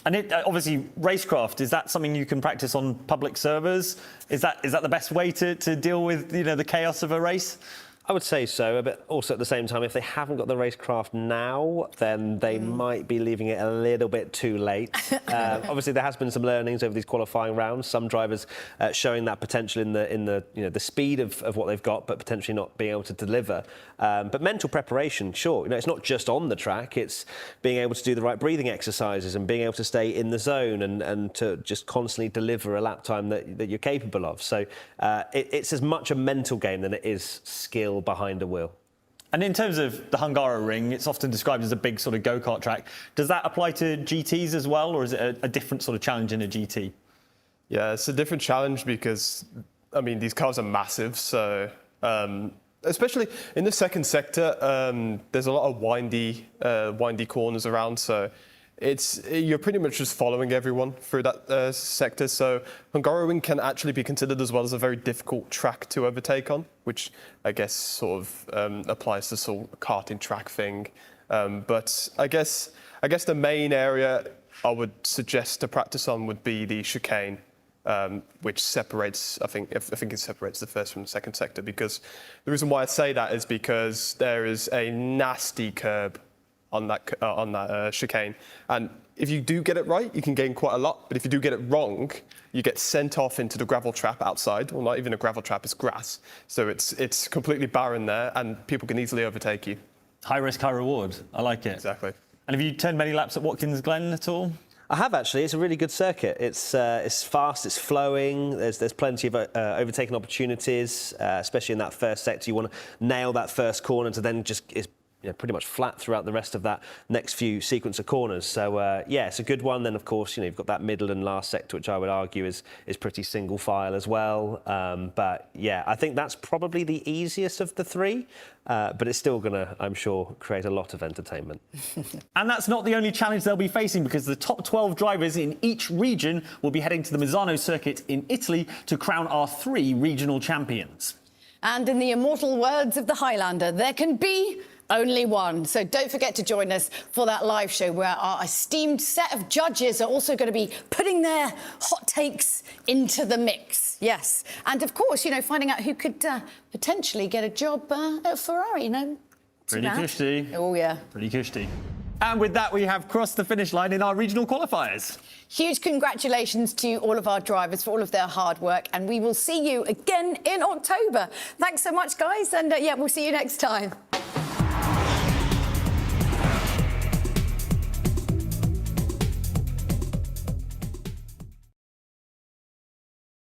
And obviously, racecraft, is that something you can practice on public servers? Is that the best way to deal with the chaos of a race? I would say so, but also at the same time, if they haven't got the racecraft now, then they might be leaving it a little bit too late. Obviously, there has been some learnings over these qualifying rounds. Some drivers showing that potential in the speed of what they've got, but potentially not being able to deliver. But mental preparation, sure. It's not just on the track; it's being able to do the right breathing exercises and being able to stay in the zone and to just constantly deliver a lap time that you're capable of. So it's as much a mental game than it is skill behind a wheel. And in terms of the Hungaroring, it's often described as a big sort of go-kart track. Does that apply to GTs as well, or is it a different sort of challenge in a GT? Yeah, it's a different challenge because, these cars are massive. So, especially in the second sector, there's a lot of windy corners around. So you're pretty much just following everyone through that sector. So Hungaroring can actually be considered as well as a very difficult track to overtake on, which I guess sort of applies to sort of karting track thing. But I guess the main area I would suggest to practice on would be the chicane, which separates, I think it separates the first from the second sector. Because the reason why I say that is because there is a nasty curb on that chicane, and if you do get it right, you can gain quite a lot. But if you do get it wrong, you get sent off into the gravel trap outside. Well, not even a gravel trap; it's grass, so it's completely barren there, and people can easily overtake you. High risk, high reward. I like it. Exactly. And have you turned many laps at Watkins Glen at all? I have actually. It's a really good circuit. It's fast, it's flowing. There's plenty of overtaking opportunities, especially in that first sector. You want to nail that first corner to then just pretty much flat throughout the rest of that next few sequence of corners. So yeah, it's a good one. Then of course you've got that middle and last sector, which I would argue is pretty single file as well. But yeah, I think that's probably the easiest of the three. But it's still going to, I'm sure, create a lot of entertainment. And that's not the only challenge they'll be facing, because the top 12 drivers in each region will be heading to the Misano circuit in Italy to crown our 3 regional champions. And in the immortal words of the Highlander, there can be only one. So don't forget to join us for that live show where our esteemed set of judges are also going to be putting their hot takes into the mix. Yes. And of course, finding out who could potentially get a job at Ferrari, Pretty cushy. Oh, yeah. Pretty cushy. And with that, we have crossed the finish line in our regional qualifiers. Huge congratulations to all of our drivers for all of their hard work. And we will see you again in October. Thanks so much, guys. And yeah, we'll see you next time.